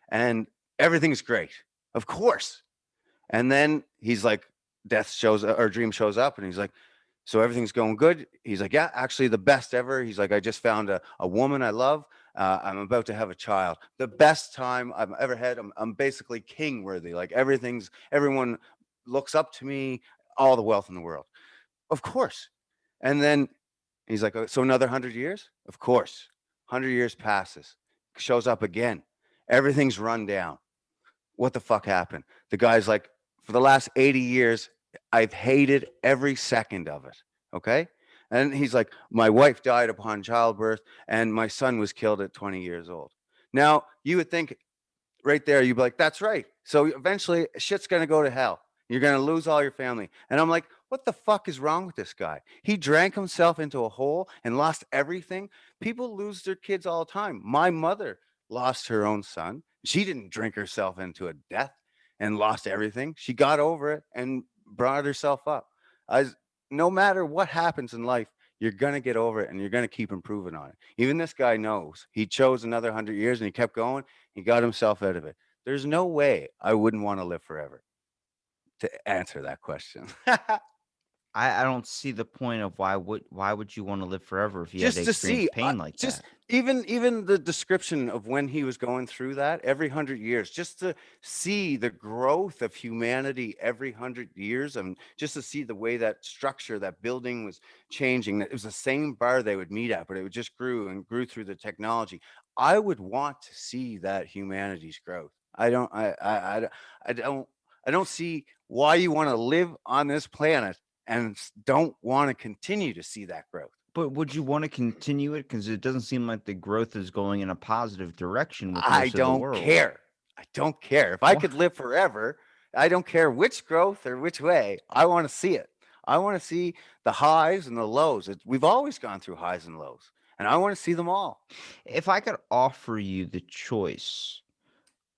and everything's great. Of course. And then he's like, death shows or dream shows up, and he's like, so everything's going good. He's like, yeah, actually the best ever. He's like, I just found a woman I love. I'm about to have a child. The best time I've ever had. I'm basically king worthy. Like everyone looks up to me, all the wealth in the world. Of course. And then he's like, "Oh, so another 100 years? Of course. 100 years passes. Shows up again. Everything's run down. What the fuck happened? The guy's like, for the last 80 years, I've hated every second of it. Okay. And he's like, my wife died upon childbirth and my son was killed at 20 years old. Now, you would think right there, you'd be like, that's right. So eventually, shit's going to go to hell. You're going to lose all your family. And I'm like, what the fuck is wrong with this guy? He drank himself into a hole and lost everything. People lose their kids all the time. My mother lost her own son. She didn't drink herself into a death and lost everything. She got over it and brought herself up. As no matter what happens in life, you're going to get over it and you're going to keep improving on it. Even this guy knows. He chose another 100 years and he kept going. He got himself out of it. There's no way I wouldn't want to live forever to answer that question. I don't see the point of why would you want to live forever if you had to Just to experience see, pain like just that? even the description of when he was going through that every 100 years, just to see the growth of humanity every 100 years, and just to see the way that structure, that building was changing. That it was the same bar they would meet at, but it would just grew and grew through the technology. I would want to see that humanity's growth. I don't I don't see why you want to live on this planet and don't want to continue to see that growth. But would you want to continue it? Because it doesn't seem like the growth is going in a positive direction with I most of the don't world. care. I don't care. If I Wha could live forever, I don't care which growth or which way. I want to see it. I want to see the highs and the lows. We've always gone through highs and lows, and I want to see them all. If I could offer you the choice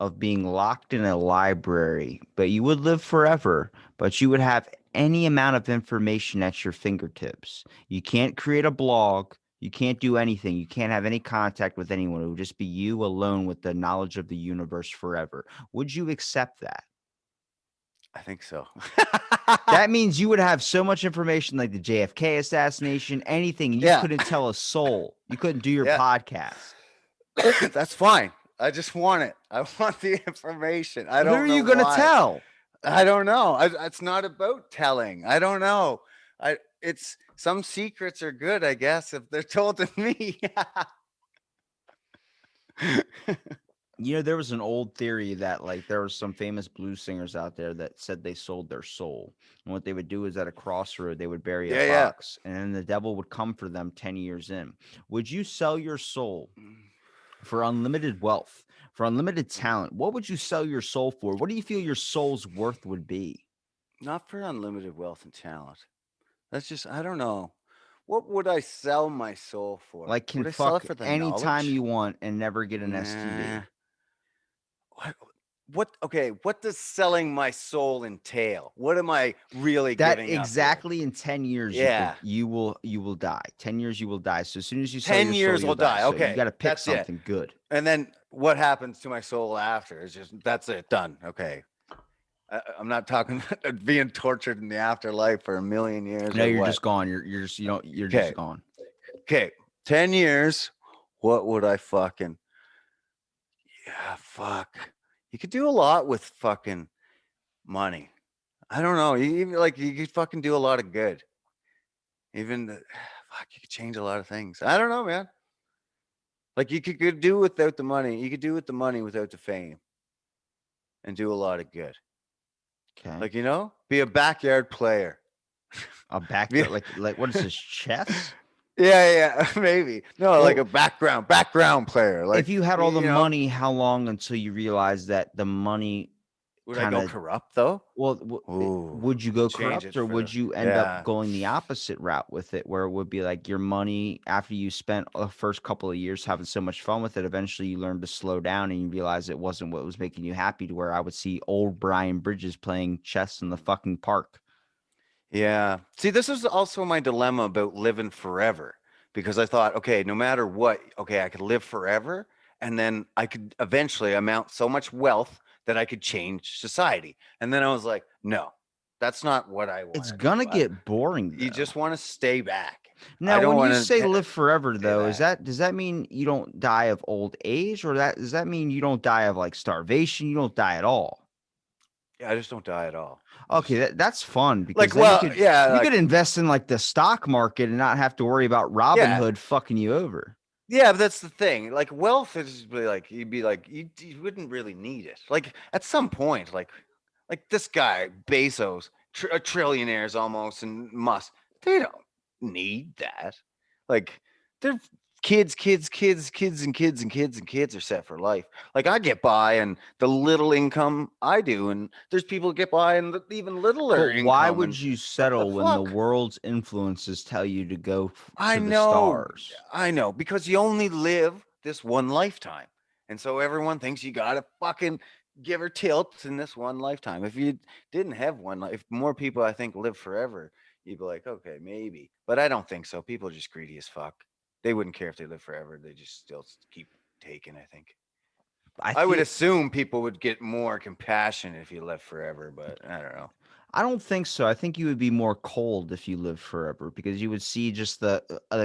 of being locked in a library, but you would live forever, but you would have any amount of information at your fingertips. You can't create a blog. You can't do anything. You can't have any contact with anyone. It would just be you alone with the knowledge of the universe forever. Would you accept that? I think so. That means you would have so much information like the JFK assassination, anything, and you Yeah, couldn't tell a soul. You couldn't do your yeah, podcast. that's fine. I just want it. I want the information. I Who are don't know you going to why. tell? I don't know. It's not about telling. I don't know. It's some secrets are good, I guess, if they're told to me. There was an old theory that like there were some famous blues singers out there that said they sold their soul. And what they would do is at a crossroad, they would bury a Yeah, yeah. box and then the devil would come for them 10 years in. Would you sell your soul for unlimited wealth, for unlimited talent? What would you sell your soul for? What do you feel your soul's worth would be? Not for unlimited wealth and talent. That's just I don't know. What would I sell my soul for? Like can Would I sell it fuck for the anytime knowledge? you want and never get an Nah. STD. What? what does selling my soul entail? What am I really That giving up here? exactly in 10 years Yeah. you will die. 10 years you will die. So as soon as you sell 10 your soul, years you'll I'll die. die. So you Okay. got to pick That's it. something good. And then what happens to my soul after is just that's it, done. Okay. I'm not talking about being tortured in the afterlife for a million years No, or you're what. just gone. You're just you don't you're just Okay. gone. Okay. 10 years. What would I fucking, yeah, fuck. You could do a lot with fucking money. I don't know. You even like you could fucking do a lot of good. Even fuck, you could change a lot of things. I don't know, man. Like you could do without the money. You could do with the money without the fame and do a lot of good. Okay. Like, be a backyard player. A Be- backyard like what is this, chess? yeah, maybe. No, like Well, a background player. if Like, you had all the money, how long until you realize that the money would I kind go of corrupt though? well, Ooh, would you go change corrupt it or for would the, you end up yeah. going the opposite route with it, where it would be like your money after you spent the first couple of years having so much fun with it, eventually you learn to slow down and you realize it wasn't what was making you happy, to where I would see old Brian Bridges playing chess in the fucking park. Yeah. See, this is also my dilemma about living forever because I thought, okay, no matter what, okay, I could live forever and then I could eventually amount so much wealth that I could change society. And then I was like, no, that's not what I want It's to do. gonna get boring You though. just want to stay back. I Now, don't when you want say to live forever say though, that. does that mean you don't die of old age, or that does that mean you don't die of like starvation? You don't die at all? Yeah, I just don't die at all. I Okay, just that's fun because like, then well, yeah, you could like, invest in like the stock market and not have to worry about Robin yeah, Hood fucking you over. yeah, but that's the thing. Like wealth is really like you'd be like you wouldn't really need it. Like at some point, like this guy Bezos, a trillionaires almost, and Musk, they don't need that. Like their kids are set for life. Like I get by and the little income I do, and there's people that get by and even littler But why income. would And you what the settle when the fuck? world's influences tell you to go I to the know, stars? I know, because you only live this one lifetime. And so everyone thinks you got to fucking give her tilt in this one lifetime. If you didn't have one, if more people, I think, live forever, you'd be like, okay, maybe. But I don't think so. People are just greedy as fuck. They wouldn't care if they live forever. They just still keep taking, I think. I I would feel assume people would get more compassion if you lived forever, but I don't know. I don't think so. I think you would be more cold if you lived forever, because you would see just the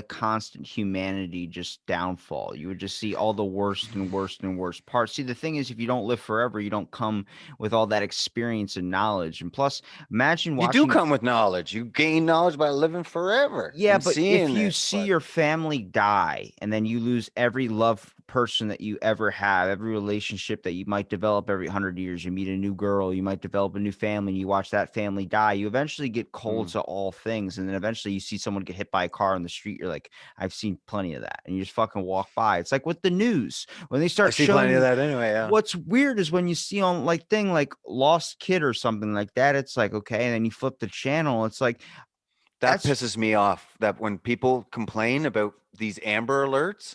constant humanity just downfall. You would just see all the worst and worst and worst parts. See, the thing is, if you don't live forever, you don't come with all that experience and knowledge. And plus, imagine You do watching. come with knowledge. You gain knowledge by living forever Yeah, and but if seeing you it. see But your family die and then you lose every love person that you ever have, every relationship that you might develop every 100 years, you meet a new girl, you might develop a new family, and you watch that family die, you eventually get cold mm, to all things. And then eventually you see someone get hit by a car on the street. You're like, I've seen plenty of that. And you just fucking walk by. It's like with the news, when they I start see plenty of showing. that anyway. Yeah. What's weird is when you see on like thing like Lost Kid or something like that, it's like, okay. And then you flip the channel, it's like, That that's pisses me off that when people complain about these Amber Alerts,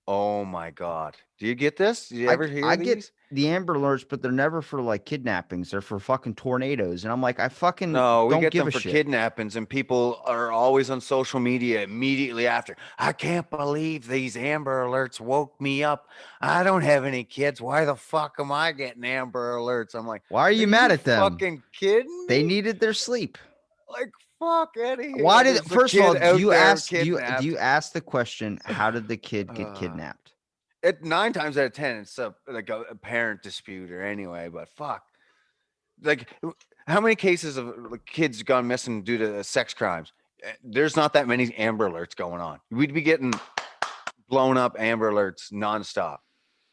oh my God. Do you get this? Do you ever hear I get these? the Amber Alerts, but they're never for like kidnappings. They're for fucking tornadoes. And I'm like, I fucking No, we don't get give them a for shit. kidnappings, and people are always on social media immediately after. I can't believe these Amber Alerts woke me up. I don't have any kids. Why the fuck am I getting Amber Alerts? I'm like, Why are are you mad you at them? fucking kidding They me? needed their sleep. Like, fuck out of Why here. did There's a first of all, kid out there kidnapped. do you ask the question, how did the kid get Uh, kidnapped? it 9 times out of 10, it's like a parent dispute or anyway, but fuck. Like, how many cases of like, kids gone missing due to sex crimes? There's not that many Amber Alerts going on. We'd be getting blown up Amber Alerts nonstop.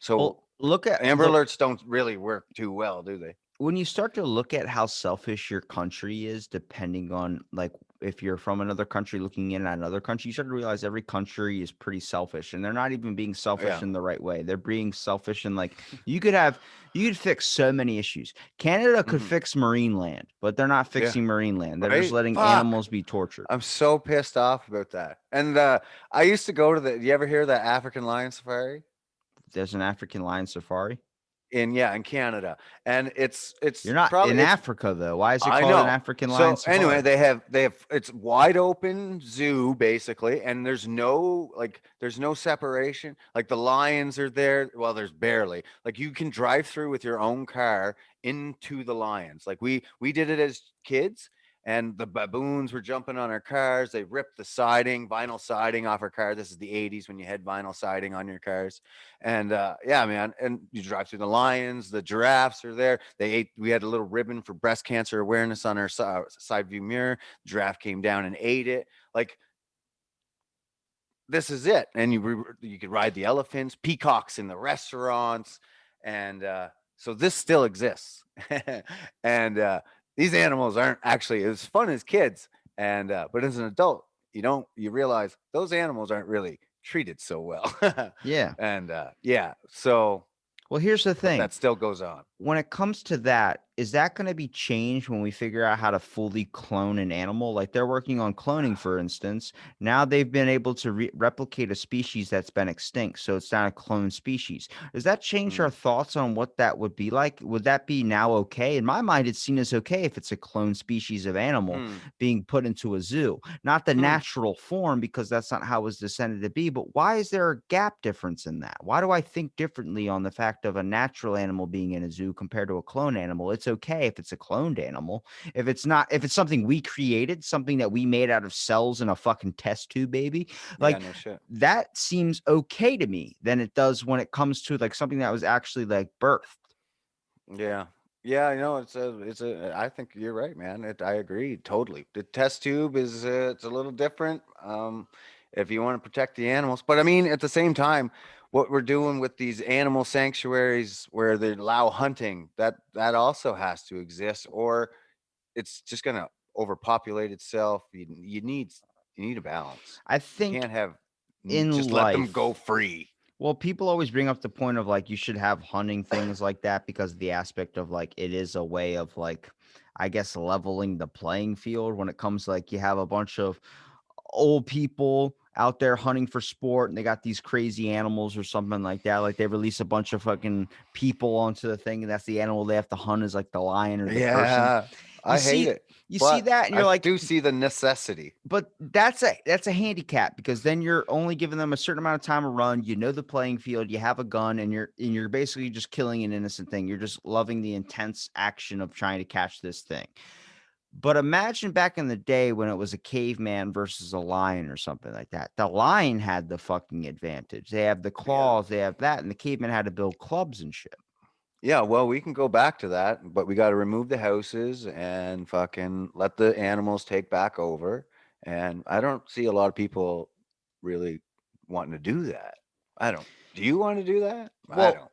So Well, look at Amber look Alerts don't really work too well, do they? when you start to look at how selfish your country is, depending on like if you're from another country looking in at another country, you start to realize every country is pretty selfish, and they're not even being selfish Yeah. in the right way. They're being selfish, and like you could fix so many issues. Canada could Hmm. fix marine land, but they're not Yeah. fixing marine land. They're just Right? letting Fuck. animals be tortured. I'm so pissed off about that. And I used to go to you ever hear that African lion safari? There's an African lion safari. in Canada, and You're it's not probably in it's Africa though. Why is it I called an know. African lion So anyway, safari? they have it's wide open zoo basically, and there's no separation. Like the lions are there. Well, there's barely. Like you can drive through with your own car into the lions. Like we did it as kids, and the baboons were jumping on our cars. They ripped the siding, vinyl siding off our car. This is the '80s when you had vinyl siding on your cars. And yeah, man. And you drive through the lions, the giraffes are there. We had a little ribbon for breast cancer awareness on our side view mirror. Giraffe came down and ate it. Like, this is it. And you could ride the elephants, peacocks in the restaurants. And so this still exists. And these animals aren't actually as fun as kids. And, but as an adult, you realize those animals aren't really treated so well. Yeah. And yeah, so, Well, here's the but thing. that still goes on. When it comes to that, is that going to be changed when we figure out how to fully clone an animal? Like they're working on cloning, for instance. Now they've been able to replicate a species that's been extinct. So it's not a clone species. Does that change our Mm, thoughts on what that would be like? Would that be now okay? In my mind, it's seen as okay if it's a clone species of animal hmm, being put into a zoo, not the hmm. natural form, because that's not how it was descended to be. But why is there a gap difference in that? Why do I think differently on the fact of a natural animal being in a zoo compared to a clone animal? It's okay if it's a cloned animal. If it's not, if it's something we created, something that we made out of cells in a fucking test tube, baby, Yeah, like no shit. that seems okay to me than it does when it comes to like something that was actually like birthed. Yeah. Yeah, I know I think you're right, man. I agree totally. The test tube is it's a little different if you want to protect the animals. But I mean, at the same time, what we're doing with these animal sanctuaries where they allow hunting, that also has to exist, or it's just going to overpopulate itself. You need a balance. I You think can't have in just let them go life, free. well, people always bring up the point of like you should have hunting things like that because of the aspect of like it is a way of like, I guess, leveling the playing field when it comes to like you have a bunch of old people out there hunting for sport and they got these crazy animals or something like that. Like they release a bunch of fucking people onto the thing and that's the animal they have to hunt is like the lion or the person. Yeah, You I hate see, it, you see but that and you're I like, do see the necessity. but that's a handicap because then you're only giving them a certain amount of time to run. You know the playing field. You have a gun, and you're basically just killing an innocent thing. You're just loving the intense action of trying to catch this thing. But imagine back in the day when it was a caveman versus a lion or something like that. The lion had the fucking advantage. They have the Yeah. claws, they have that, and the caveman had to build clubs and shit. Yeah, well, we can go back to that, but we got to remove the houses and fucking let the animals take back over. And I don't see a lot of people really wanting to do that. I don't. Do you want to do that? I Well, don't.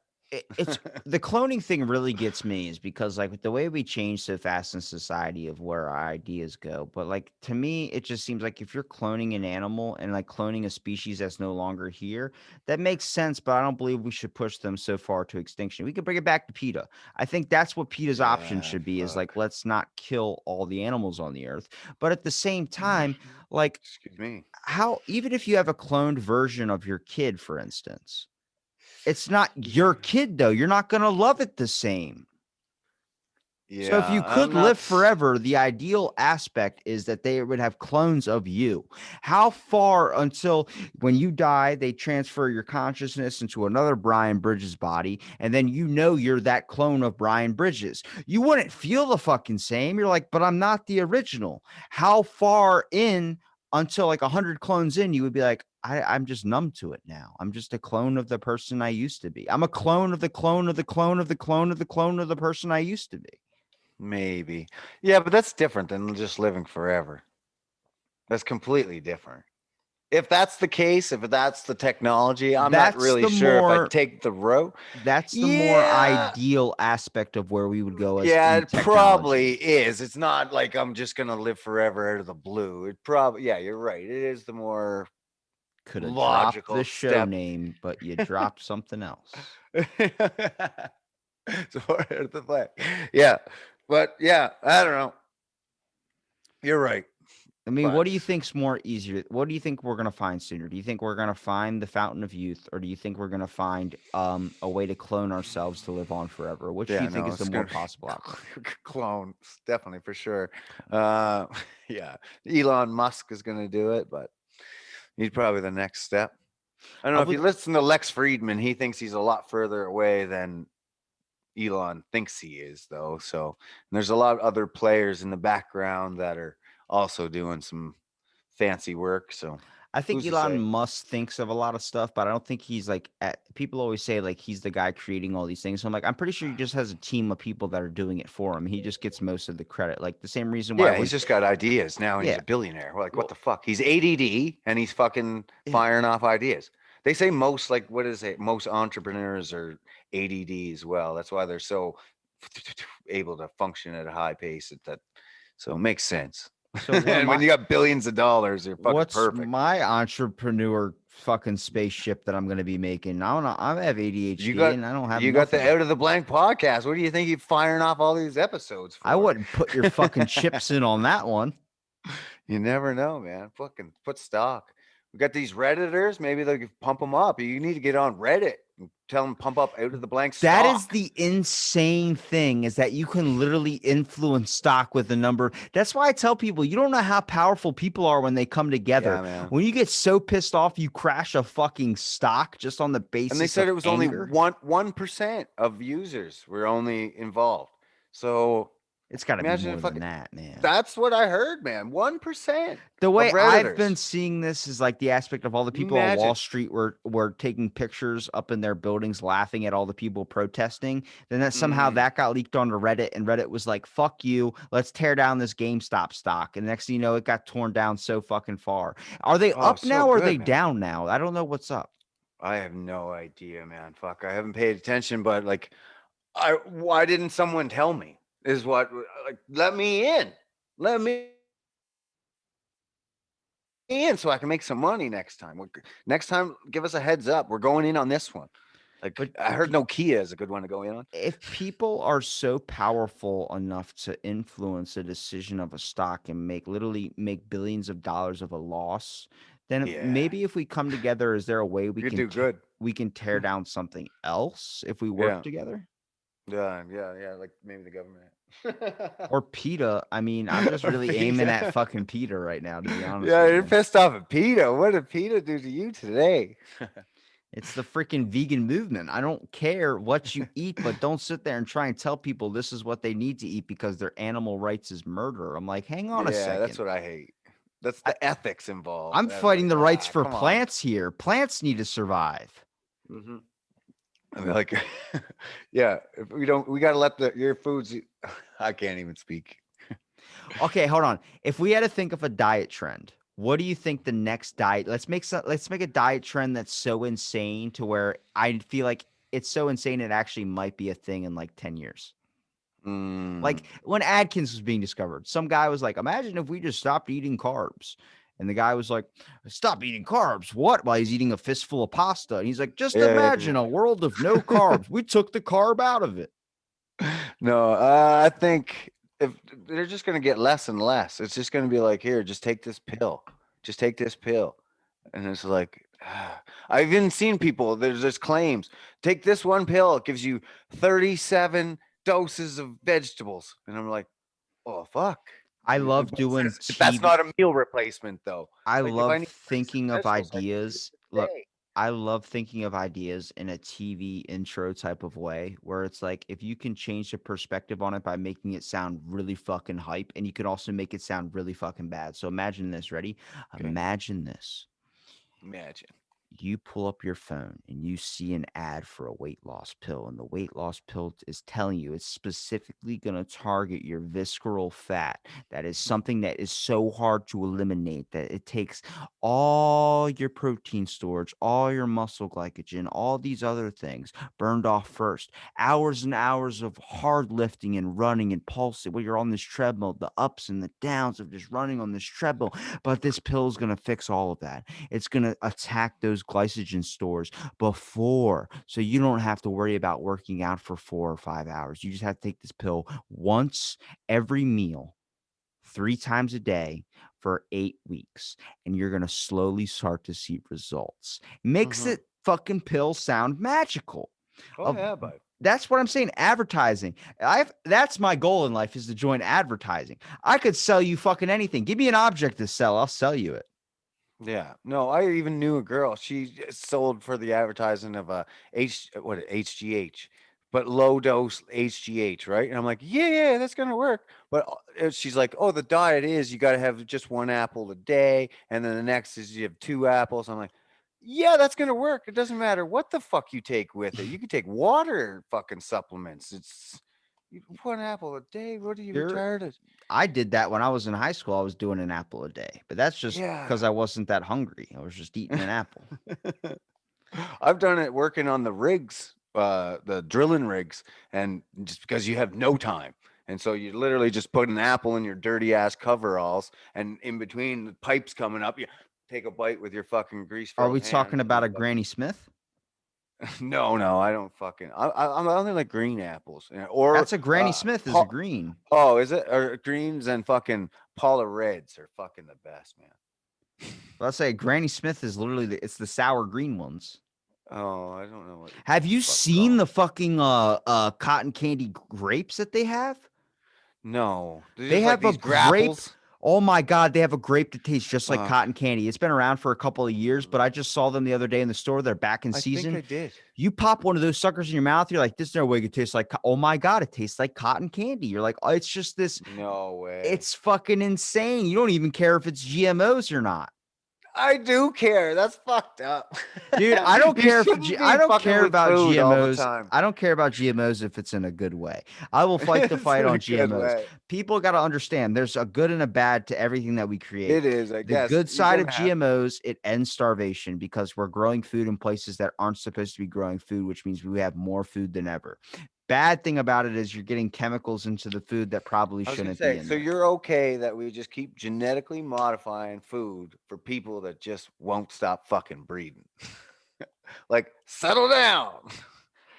it's the cloning thing really gets me is because like with the way we change so fast in society of where our ideas go. But like to me, it just seems like if you're cloning an animal and like cloning a species that's no longer here, that makes sense. But I don't believe we should push them so far to extinction. We could bring it back to PETA. I think that's what PETA's option Yeah, should be is like, fuck. let's not kill all the animals on the earth. But at the same time, like Excuse me. how, even if you have a cloned version of your kid, for instance, it's not Yeah. your kid though. You're not gonna love it the same. So if you Yeah, I'm could not. live forever, the ideal aspect is that they would have clones of you. How far until when you die, they transfer your consciousness into another Brian Bridges body, and then you know you're that clone of Brian Bridges. You wouldn't feel the fucking same. You're like, but I'm not the original. How far in until like 100 clones in, you would be like, I'm just numb to it now. I'm just a clone of the person I used to be. I'm a clone of the clone of the clone of the clone of the clone of the person I used to be. Maybe. Yeah, but that's different than just living forever. That's completely different. If that's the case, if that's the technology, I'm not That's really the sure if I'd more take the road. that's the more Yeah. ideal aspect of where we would go as Yeah, in it probably technology. is. It's not like I'm just gonna live forever out of the blue. It probably, yeah, you're right. It is the more Could have dropped logical the show step. name, but you dropped something else. So where's the flag? Yeah, but yeah, I don't know. You're right. I mean, But what do you think's more easier? What do you think we're gonna find sooner? Do you think we're gonna find the fountain of youth, or do you think we're gonna find a way to clone ourselves to live on forever? Which do yeah, you think no, is the it's more gonna possible outcome? be clones, definitely for sure. Uh, yeah, Elon Musk is gonna do it, but he's probably the next step. I don't I know if would you listen to Lex Friedman, he thinks he's a lot further away than Elon thinks he is, though. So and there's a lot of other players in the background that are also doing some fancy work. So I think who's to Elon say? Musk thinks of a lot of stuff, but I don't think he's like people always say like he's the guy creating all these things. So I'm like, I'm pretty sure he just has a team of people that are doing it for him. He just gets most of the credit. Like the same reason why Yeah, he's when just got ideas now, and he's yeah, a billionaire. We're like, what well, the fuck? He's ADD, and he's fucking yeah. firing off ideas. They say most, like, what is it? Most entrepreneurs are ADD as well. That's why they're so able to function at a high pace. So it makes sense. So one of And when my you got billions of dollars, you're fucking what's perfect. my entrepreneur fucking spaceship that I'm gonna be making? I don't know. I have You ADHD got and I don't have you got the nothing. Out of the Blank podcast. What do you think you're firing off all these episodes I for? wouldn't put your fucking chips in on that one. You never know, man. Fucking put stock. We got these Redditors. Maybe they could pump them up. You need to get on Reddit and tell them pump up Out of the Blank That is stock. the insane thing is that you can literally influence stock with a number. That's why I tell people you don't know how powerful people are when they come together. Yeah, man. When you get so pissed off, you crash a fucking stock just on the And they basis said of it was only anger. 1% of users were only involved. So It's got to be imagine more if than that, man. that's what I heard, man. 1% The of way I've been Redditors. seeing this is like the aspect of all the people on Wall Imagine. Street were taking pictures up in their buildings laughing at all the people protesting. Then that somehow Mm. that got leaked onto Reddit and Reddit was like, fuck you, let's tear down this GameStop stock. And next thing you know, it got torn down so fucking far. Are they Oh, up so now or are they good, man. down now? I don't know what's up. I have no idea, man. Fuck, I haven't paid attention, but like why didn't someone tell me? Is what like let me in. Let me in so I can make some money next time. Next time, give us a heads up. We're going in on this one. Like But I heard Nokia is a good one to go in on. if people are so powerful enough to influence a decision of a stock and literally make billions of dollars of a loss, then Yeah, maybe if we come together, is there a way you could do good. we can tear down something else if we work Yeah, together? yeah. Like maybe the government. Or PETA. I mean, I'm just Or really aiming at PETA. fucking PETA right now, to be honest Yeah, with you're you. pissed off at PETA. What did PETA do to you today? It's the freaking vegan movement. I don't care what you eat, but don't sit there and try and tell people this is what they need to eat because their animal rights is murder. I'm like, hang on a Yeah, that's second. what I hate. That's I, the ethics involved. I'm I was fighting like, the rights for come on. plants here. Plants need to survive. Hmm. I mean, like, yeah, if we don't, we got to let your foods. I can't even speak. Okay, hold on. If we had to think of a diet trend, what do you think the next diet? Let's make a diet trend that's so insane to where I feel like it's so insane it actually might be a thing in like 10 years. Mm, Like when Atkins was being discovered, some guy was like, imagine if we just stopped eating carbs. And the guy was like, stop eating carbs. What? While he's eating a fistful of pasta. And he's like, just yeah. imagine a world of no carbs. We took the carb out of it. No, I think if they're just going to get less and less, it's just going to be like, here, just take this pill. Just take this pill. And it's like, I've even seen people, there's just claims, take this one pill, it gives you 37 doses of vegetables. And I'm like, oh, fuck. I love But it doing says, that's TV. not a meal replacement, though. I Like, if I love need 37 thinking of vegetables, I need to do ideas. it Look, today. I love thinking of ideas in a TV intro type of way where it's like if you can change the perspective on it by making it sound really fucking hype and you can also make it sound really fucking bad. So imagine this, ready? Okay. Imagine this. Imagine. You pull up your phone and you see an ad for a weight loss pill, and the weight loss pill is telling you it's specifically going to target your visceral fat. That is something that is so hard to eliminate that it takes all your protein storage, all your muscle glycogen, all these other things burned off first. Hours and hours of hard lifting and running and pulsing where you're on this treadmill, the ups and the downs of just running on this treadmill. But this pill is going to fix all of that. It's going to attack those glycogen stores before, so you don't have to worry about working out for 4 or 5 hours. You just have to take this pill once every meal, 3 times a day for 8 weeks, and you're going to slowly start to see results. Makes Hmm. it fucking pill sound magical. Oh Of yeah, bud. That's what I'm saying. Advertising. That's my goal in life, is to join advertising. I could sell you fucking anything. Give me an object to sell. I'll sell you it. Yeah. No, I even knew a girl. She sold for the advertising of HGH, but low dose HGH, right? And I'm like, yeah, yeah, that's gonna work. But she's like, oh, the diet is you got to have just one apple a day, and then the next is you have two apples. I'm like, yeah, that's gonna work. It doesn't matter what the fuck you take with it. You can take water, fucking supplements. It's one apple a day. What are you You're retarded? I did that when I was in high school. I was doing an apple a day, but that's just because Yeah. I wasn't that hungry. I was just eating an apple. I've done it working on the rigs, the drilling rigs, and just because you have no time. And so you literally just put an apple in your dirty ass coveralls, and in between the pipes coming up, you take a bite with your fucking grease Are filled we talking hands, and about you a Granny Smith? fucking no, no, I don't fucking. I only like green apples, or That's a Granny Smith is a green. oh, is it or greens and fucking Paula Reds are fucking the best, man. Let's say Granny Smith is literally it's the sour green ones. Oh, I don't know what you Have you fuck seen call the 'em. fucking cotton candy grapes that they have? No, they're They just like have a these grape. grapples. Oh my god, they have a grape that tastes just like Uh, cotton candy. It's been around for a couple of years, but I just saw them the other day in the store. They're back in I think season. I did. You pop one of those suckers in your mouth, you're like, this no way could taste like. Oh my god, it tastes like cotton candy. You're like, oh, it's just this. No way. It's fucking insane. You don't even care if it's GMOs or not. I do care. That's fucked up. Dude, I don't You care if shouldn't I be don't fucking care with about food all the GMOs. time. I don't care about GMOs if it's in a good way. I will fight the It's fight in a on good GMOs. way. People got to understand there's a good and a bad to everything that we create. It is, I The guess. good You're side of gonna have to. GMOs, it ends starvation because we're growing food in places that aren't supposed to be growing food, which means we have more food than ever. Bad thing about it is you're getting chemicals into the food that probably I was gonna shouldn't be say, in so there. you're okay that we just keep genetically modifying food for people that just won't stop fucking breeding. Like, settle down.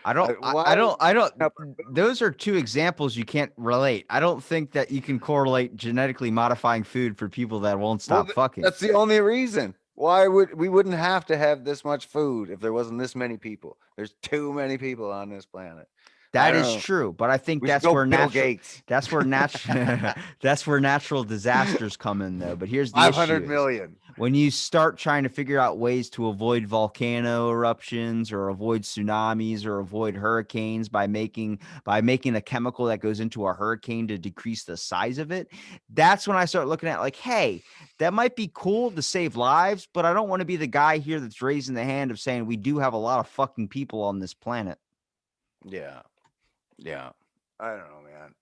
Why are we I don't, fucking up our food? those are two examples you can't relate. I don't think that you can correlate genetically modifying food for people that won't Well, stop fucking. that's the only reason. Why would we wouldn't have to have this much food if there wasn't this many people? There's too many people on this planet. I That don't is know. true, but I think We should go Bill Gates. that's where natural that's where natural disasters come in though. But here's the issue 500 is million. when you start trying to figure out ways to avoid volcano eruptions or avoid tsunamis or avoid hurricanes by making a chemical that goes into a hurricane to decrease the size of it, that's when I start looking at like, hey, that might be cool to save lives, but I don't want to be the guy here that's raising the hand of saying we do have a lot of fucking people on this planet. Yeah. Yeah. I don't know, man.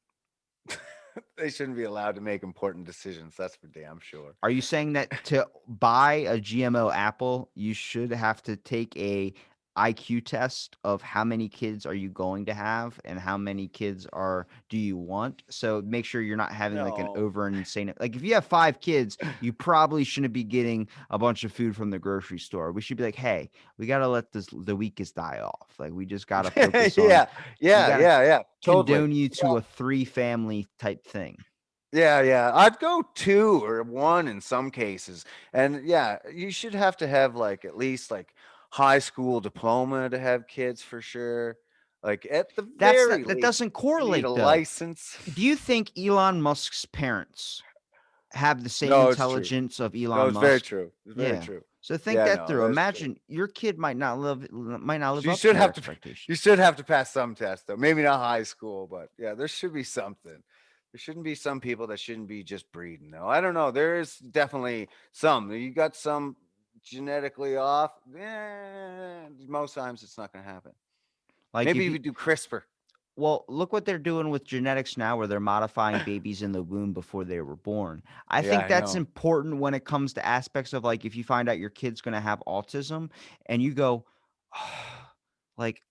They shouldn't be allowed to make important decisions. That's for damn sure. Are you saying that to buy a GMO apple, you should have to take a IQ test of how many kids are you going to have and how many kids are do you want? So make sure you're not having like an No. over insane like if you have 5 kids, you probably shouldn't be getting a bunch of food from the grocery store. We should be like, hey, we gotta let the weakest die off. Like we just gotta focus on Yeah. we Yeah. gotta Yeah. Yeah. Totally. condone you to a 3 family type thing. Yeah, yeah. I'd go two or one in some cases. And yeah, you should have to have like at least like high school diploma to have kids for sure. Like at the very That least, doesn't you need a correlate though. license. Do you think Elon Musk's parents have the same No, it's true. intelligence of No, Elon it's very Musk? true. It's very Yeah. true. So think Yeah, that no, through. that's true. Imagine your kid might not live You up to should your have to you expectations. should have to pass some test though. Maybe not high school, but yeah, there should be something. There shouldn't be some people that shouldn't be just breeding though. I don't know. There is definitely some. You got some genetically off. Most times it's not going to happen. Like Maybe if you you would do CRISPR. well, look what they're doing with genetics now where they're modifying babies in the womb before they were born. I Yeah, think I that's know. important when it comes to aspects of like if you find out your kid's going to have autism and you go like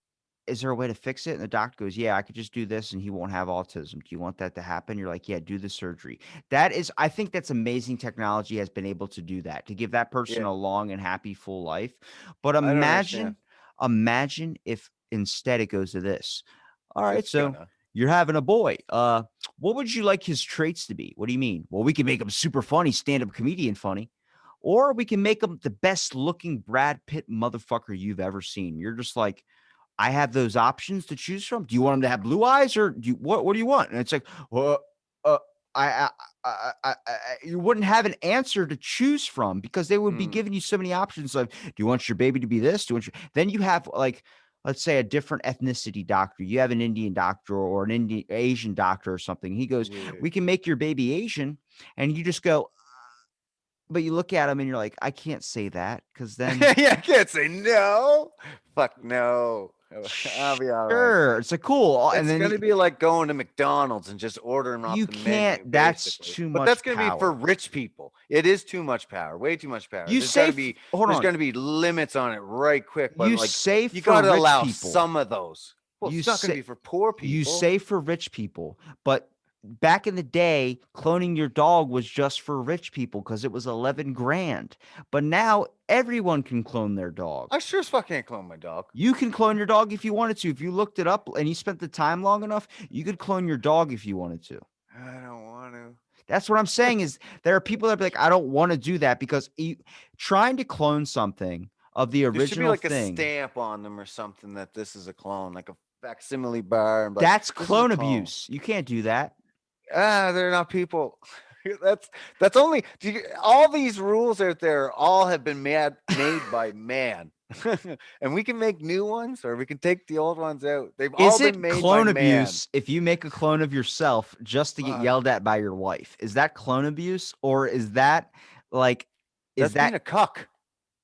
is there a way to fix it? And the doctor goes, yeah, I could just do this and he won't have autism. Do you want that to happen? You're like, yeah, do the surgery. I think that's amazing technology has been able to do that, to give that person Yeah, a long and happy full life. But I don't understand. imagine if instead it goes to this. All right, It's so gonna. you're having a boy. What would you like his traits to be? What do you mean? Well, we can make him super funny, stand-up comedian funny, or we can make him the best looking Brad Pitt motherfucker you've ever seen. You're just like, I have those options to choose from. Do you want him to have blue eyes or do you what do you want? And it's like, well, uh, I, you wouldn't have an answer to choose from because they would be Mm, giving you so many options of, do you want your baby to be this? Do you want your, then you have like, let's say a different ethnicity doctor. You have an Indian doctor or an Indian Asian doctor or something. He goes, yeah. we can make your baby Asian. And you just go, but you look at him and you're like, I can't say that because then Yeah, I can't say no. Fuck no. I'll be all right. sure, it's a cool. And It's then gonna be like going to McDonald's and just ordering off you the menu, can't, that's basically. too But that's much gonna be for power. rich people. It is too much power, way too much power. You say hold There's on. gonna be limits on it right quick, but You like say you for gotta rich allow people. some of those. Well, You it's not gonna say be for poor you people. say for rich people, but back in the day, cloning your dog was just for rich people because it was 11 grand. But now everyone can clone their dog. I sure as fuck can't clone my dog. You can clone your dog if you wanted to. If you looked it up and you spent the time long enough, you could clone your dog if you wanted to. I don't want to. That's what I'm saying is there are people that be like, I don't want to do that because trying to clone something of the There should be original like a thing, stamp on them or something that this is a clone, like a facsimile bar, and like that's this is a clone clone. abuse. You can't do that. They're not people. that's that's only all these rules out there all have been made by man. And we can make new ones or we can take the old ones out. They've all Is been it made by clone man. abuse if you make a clone of yourself just to get Fuck. yelled at by your wife? Is that clone abuse or is that like, is That's being that a cuck,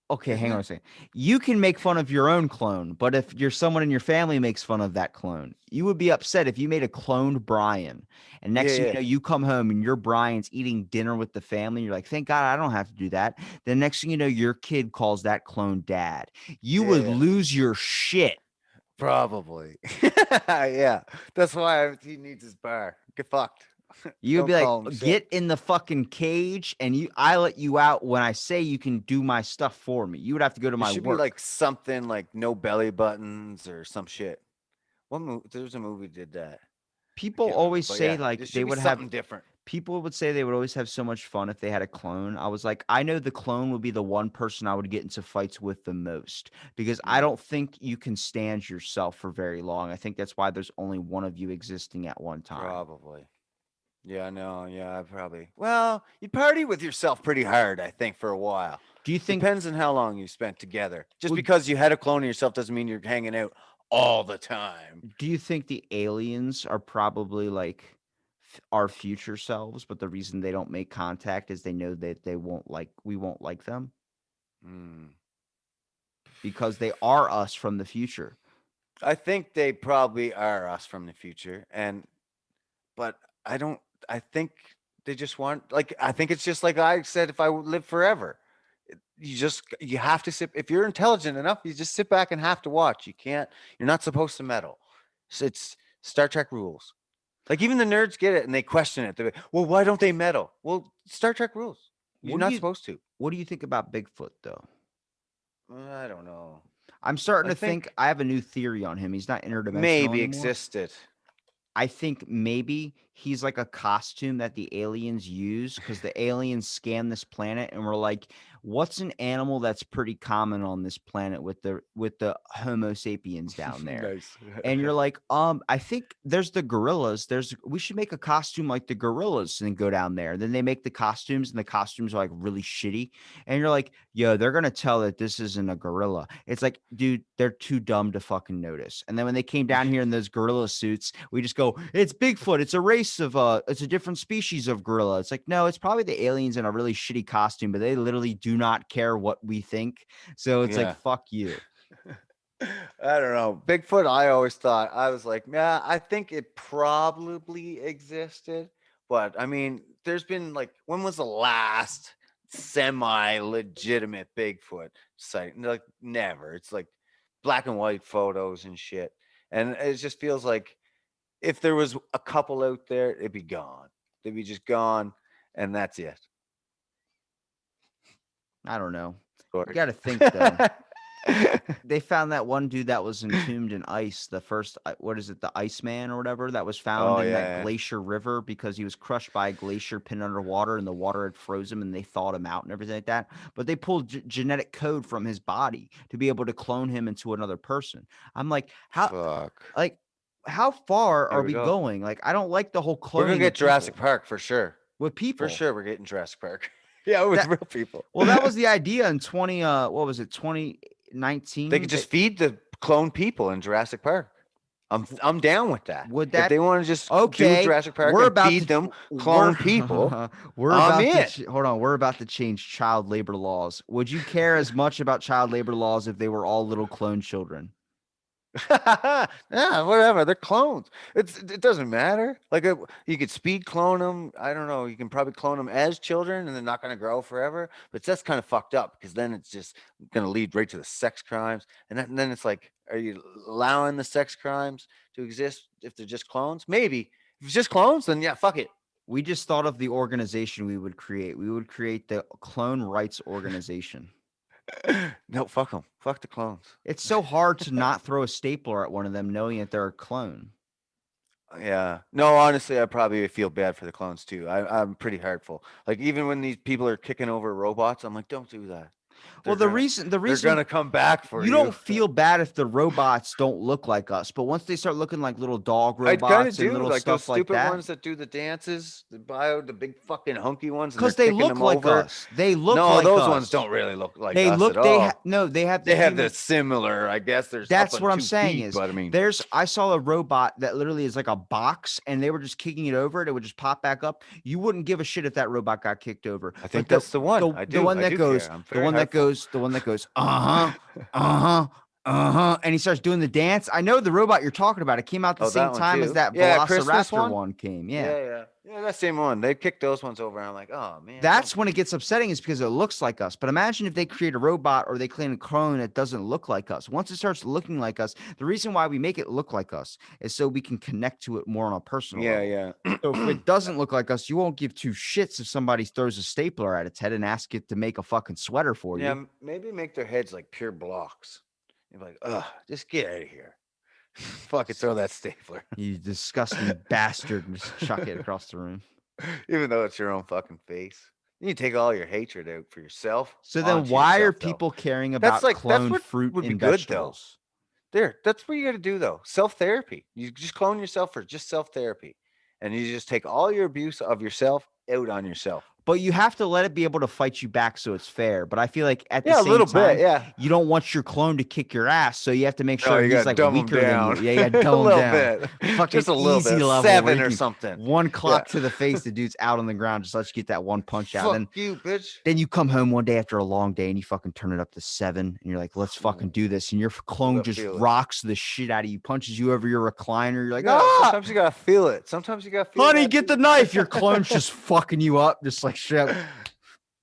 okay? isn't Hang on it? a second. You can make fun of your own clone, but if you're someone in your family makes fun of that clone, you would be upset if you made a cloned Brian. And Yeah, next thing you yeah, know, you come home and your Brian's eating dinner with the family. You're like, thank God I don't have to do that. Then next thing you know, your kid calls that clone dad. You yeah, would yeah. lose your shit. Probably. Yeah. That's why he needs his bar. Get fucked. You would Don't be like, call him shit. get in the fucking cage and I let you out when I say you can do my stuff for me. You would have to go to There my should be like work. something like no belly buttons or some shit. There's a movie did that. I People can't remember, always but say yeah, there like they should be would have something different. people would say they would always have so much fun if they had a clone. I was like, I know the clone would be the one person I would get into fights with the most because I Mm, don't think you can stand yourself for very long. I think that's why there's only one of you existing at one time. probably. Yeah, no, yeah, I probably. Well, you party with yourself pretty hard, I think, for a while. Do you think Depends on how long you spent together. Just would because you had a clone of yourself doesn't mean you're hanging out all the time. do you think the aliens are probably like our future selves, but the reason they don't make contact is they know that we won't like them Mm. because they are us from the future. I think they probably are us from the future, and but I don't. I think they just want like I think it's just like I said. If I would live forever, you have to sit. If you're intelligent enough, you just sit back and have to watch. You can't. You're not supposed to meddle. It's Star Trek rules. Like even the nerds get it and they question it. They're like, well, why don't they meddle? Well, Star Trek rules. You're What do not you supposed to. what do you think about Bigfoot though? I don't know. I'm starting I to think think I have a new theory on him. He's not interdimensional maybe anymore. existed. I think maybe he's like a costume that the aliens use because the aliens scan this planet and we're like, what's an animal that's pretty common on this planet with the Homo sapiens down there? Nice. And you're like, I think there's the gorillas. We should make a costume like the gorillas and go down there. Then they make the costumes and the costumes are like really shitty. And you're like, yo, they're gonna tell that this isn't a gorilla. It's like, dude, they're too dumb to fucking notice. And then when they came down here in those gorilla suits, we just go, it's Bigfoot. It's a different species of gorilla. It's like, no, it's probably the aliens in a really shitty costume, but they literally do not care what we think. So it's like, Yeah. fuck you. I don't know. Bigfoot, I always thought, I was like, yeah, I think it probably existed. But I mean, there's been like, when was the last semi legitimate Bigfoot sight? Like, never. It's like black and white photos and shit. And it just feels like if there was a couple out there, it'd be gone. They'd be just gone. And that's it. I don't know. You Sorry. got to think though. They found that one dude that was entombed in ice. The first, what is it, the Iceman or whatever, that was found Oh in that yeah, glacier river because he was crushed by a glacier pinned underwater and the water had frozen him and they thawed him out and everything like that. But they pulled genetic code from his body to be able to clone him into another person. I'm fuck. like, how far Here are we we go. going? Like, I don't like the whole We're gonna cloning of get Jurassic people Park for sure. with For people. sure, we're getting Jurassic Park. Yeah, with That real people. well, that was the idea in what was it, They could 2019? just feed the clone people in Jurassic Park. I'm down with that. Would If that they want to just do okay? Jurassic Park and feed them We're clone people, we're I'm about to in. hold on. We're about to change child labor laws. Would you care as much about child labor laws if they were all little clone children? Yeah, whatever. They're clones. It doesn't matter. Like you could speed clone them. I don't know. You can probably clone them as children, and they're not going to grow forever. But that's kind of fucked up because then it's just going to lead right to the sex crimes, and then it's like, are you allowing the sex crimes to exist if they're just clones? Maybe. If it's just clones, then yeah, fuck it. We just thought of the organization we would create. We would create the Clone Rights Organization. No, fuck them. Fuck the clones. It's so hard to not throw a stapler at one of them knowing that they're a clone. Yeah. No, honestly, I probably feel bad for the clones too. I'm pretty hurtful. Like even when these people are kicking over robots, I'm like, don't do that. Well, They're gonna the they're reason gonna come back for you you. don't feel bad if the robots don't look like us, but once they start looking like little dog I kind of robots and do. little Like those stuff like stupid that, ones that do the dances, the big fucking hunky ones, and they're because they kicking look them like over. us. They look No, like those ones us. don't really look like They us at look. all. No, they have the They have the human. similar, I guess. There's up That's on what I'm two saying feet, is but I mean, I saw a robot that literally is like a box and they were just kicking it over and it would just pop back up. You wouldn't give a shit if that robot got kicked over. I But think that's the one. I the do. one I that do care. goes, I'm very hurtful. uh-huh, uh-huh, uh-huh, and he starts doing the dance. I know the robot you're talking about. It came out the Oh, same that one time as too. that Yeah, Christmas Velociraptor one. one came. Yeah. Yeah, that same one. They kicked those ones over. And I'm like, oh man, don't That's do when it gets upsetting is because it looks like us. But imagine if they create a robot or they create a clone that doesn't look like us. Once it starts looking like us, the reason why we make it look like us is so we can connect to it more on a personal Yeah, level. So if yeah. it doesn't look like us, you won't give two shits if somebody throws a stapler at its head and asks it to make a fucking sweater for Yeah, you. maybe make their heads like pure blocks. You're like, ugh, just get out of here. Fucking throw that stapler. You disgusting bastard, and just chuck it across the room. Even though it's your own fucking face. You take all your hatred out for yourself So then onto why are yourself though. people caring about That's cloned what fruit would be and good though. vegetables? That's what you gotta do though. Self therapy. You just clone yourself for just self therapy. And you just take all your abuse of yourself out on yourself. But you have to let it be able to fight you back so it's fair. But I feel like at the Yeah, a same little bit, time, yeah. you don't want your clone to kick your ass, so you have to make No, sure you he's gotta like dumb them weaker than you. down Yeah, you gotta a dumb him little down. bit, Fucking just a little easy bit, level where 7 you or can something. one Yeah, clock to the face, the dude's out on the ground, just let you get that one punch out. fuck you, bitch. Then you come home one day after a long day and you fucking turn it up to 7 and you're like, let's fucking Ooh, do this. And your you clone gotta just feel it. rocks the shit out of you, punches you over your recliner. You're like, Yeah, ah, sometimes you gotta feel it. Sometimes you gotta feel honey, that get the too. knife. Your clone's just fucking you up, just like straight up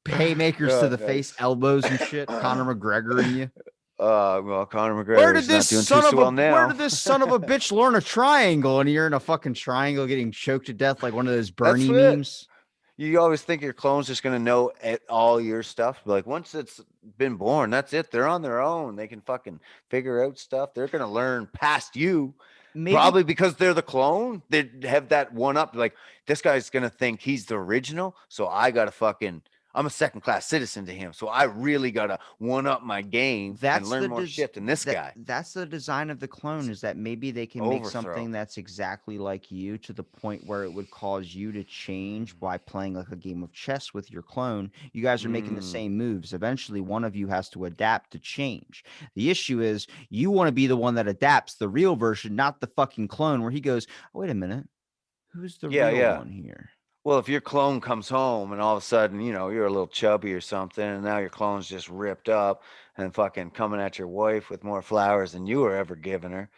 haymakers to Oh, the face, nice. elbows and shit. Conor McGregor and you. Well, Conor McGregor is not doing too so well Where now. did this son of a bitch learn a triangle? And you're in a fucking triangle getting choked to death like one of those That's Bernie it. memes. You always think your clone's just gonna know all your stuff. But like once it's been born, that's it. They're on their own. They can fucking figure out stuff. They're gonna learn past you. Maybe Probably because they're the clone. They have that one up. Like this guy's gonna think he's the original. So I gotta fucking I'm a second class citizen to him. So I really gotta one up my game and that's learn the more shit than this guy. that's the design of the clone It's is that maybe they can make overthrow. something that's exactly like you to the point where it would cause you to change by playing like a game of chess with your clone. You guys are making the Mm. same moves. Eventually one of you has to adapt to change. The issue is you want to be the one that adapts, the real version, not the fucking clone where he goes, oh, wait a minute, who's the Yeah, real yeah. one here? Well, if your clone comes home and all of a sudden, you're a little chubby or something, and now your clone's just ripped up and fucking coming at your wife with more flowers than you were ever giving her.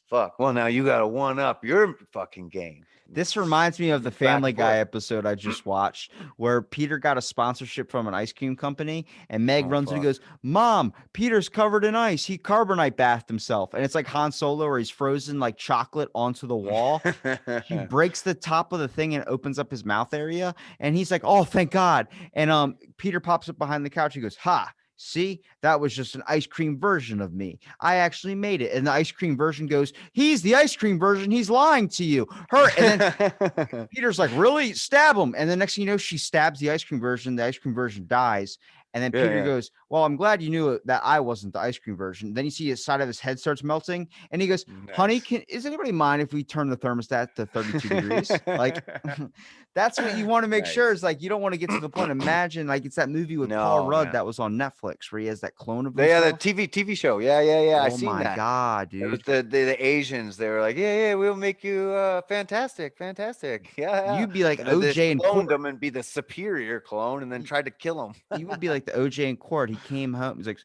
Fuck. Well, now you got to one up your fucking game. This reminds me of the It's back Family and Guy forth. episode I just watched where Peter got a sponsorship from an ice cream company and Meg Oh, runs and he fuck. goes, Mom, Peter's covered in ice. He carbonite bathed himself. And it's like Han Solo where he's frozen like chocolate onto the wall. He breaks the top of the thing and opens up his mouth area. And he's like, oh, thank God. And Peter pops up behind the couch. He goes, ha. See, that was just an ice cream version of me. I actually made it. And the ice cream version goes, he's the ice cream version. He's lying to you. Her. And then Peter's like, really? Stab him. And the next thing you know, she stabs the ice cream version. The ice cream version dies. And then Yeah, Peter yeah. goes, well, I'm glad you knew that I wasn't the ice cream version. Then you see his side of his head starts melting. And he goes, honey, Nice. is anybody mind if we turn the thermostat to 32 degrees? Like, that's what you want to make sure Nice. is like, you don't want to get to the point. Imagine like it's that movie with Paul No, Rudd man. that was on Netflix where he has that clone of Yeah, the himself. TV show. Yeah, yeah, yeah. I Oh seen my that. God, It was dude. the Asians. They were like, yeah, yeah, we'll make you fantastic, fantastic. Yeah, yeah. You'd be like And then they OJ in cloned court. him and be the superior clone, and then tried to kill him. You would be like the OJ in court. He came home. He's like,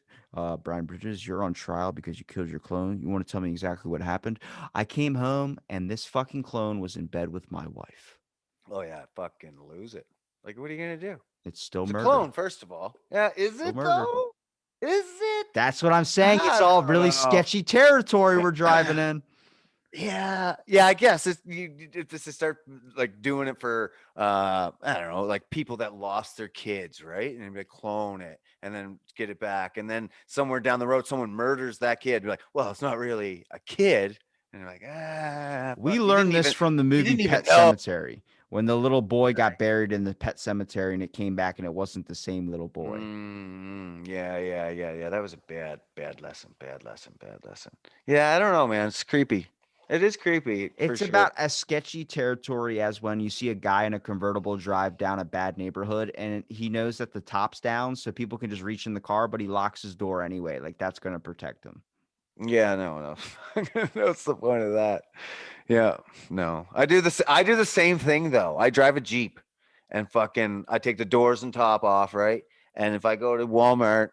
Brian Bridges, you're on trial because you killed your clone. You want to tell me exactly what happened? I came home and this fucking clone was in bed with my wife. Oh yeah, fucking lose it. Like, what are you gonna do? It's still It's a murder. clone, first of all. Yeah, is Still it murder. though? Is it? That's what I'm saying. It's I all don't really know. sketchy territory we're driving in. Yeah, yeah. I guess it's if this is start like doing it for I don't know, like people that lost their kids, right? And they clone it and then get it back, and then somewhere down the road, someone murders that kid. Be like, well, it's not really a kid, and you're like, We but learned this from the you movie didn't even Pet know. Cemetery when the little boy got buried in the pet cemetery and it came back and it wasn't the same little boy. Yeah, yeah, yeah, yeah. That was a bad lesson. Bad lesson. Bad lesson. Yeah, I don't know, man. It's creepy. It is creepy for It's sure. about as sketchy territory as when you see a guy in a convertible drive down a bad neighborhood and he knows that the top's down so people can just reach in the car, but he locks his door anyway. Like that's going to protect him. Yeah, no, no. What's the point of that? Yeah, no. I do the same thing though. I drive a Jeep and fucking I take the doors and top off, right? And if I go to Walmart,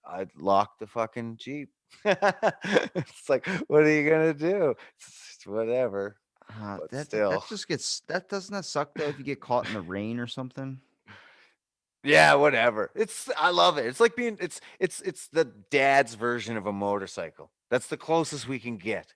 I lock the fucking Jeep. It's like, what are you gonna do? It's whatever. But That still. just gets that doesn't that suck though if you get caught in the rain or something. Yeah, whatever. I love it. It's like being it's the dad's version of a motorcycle. That's the closest we can get.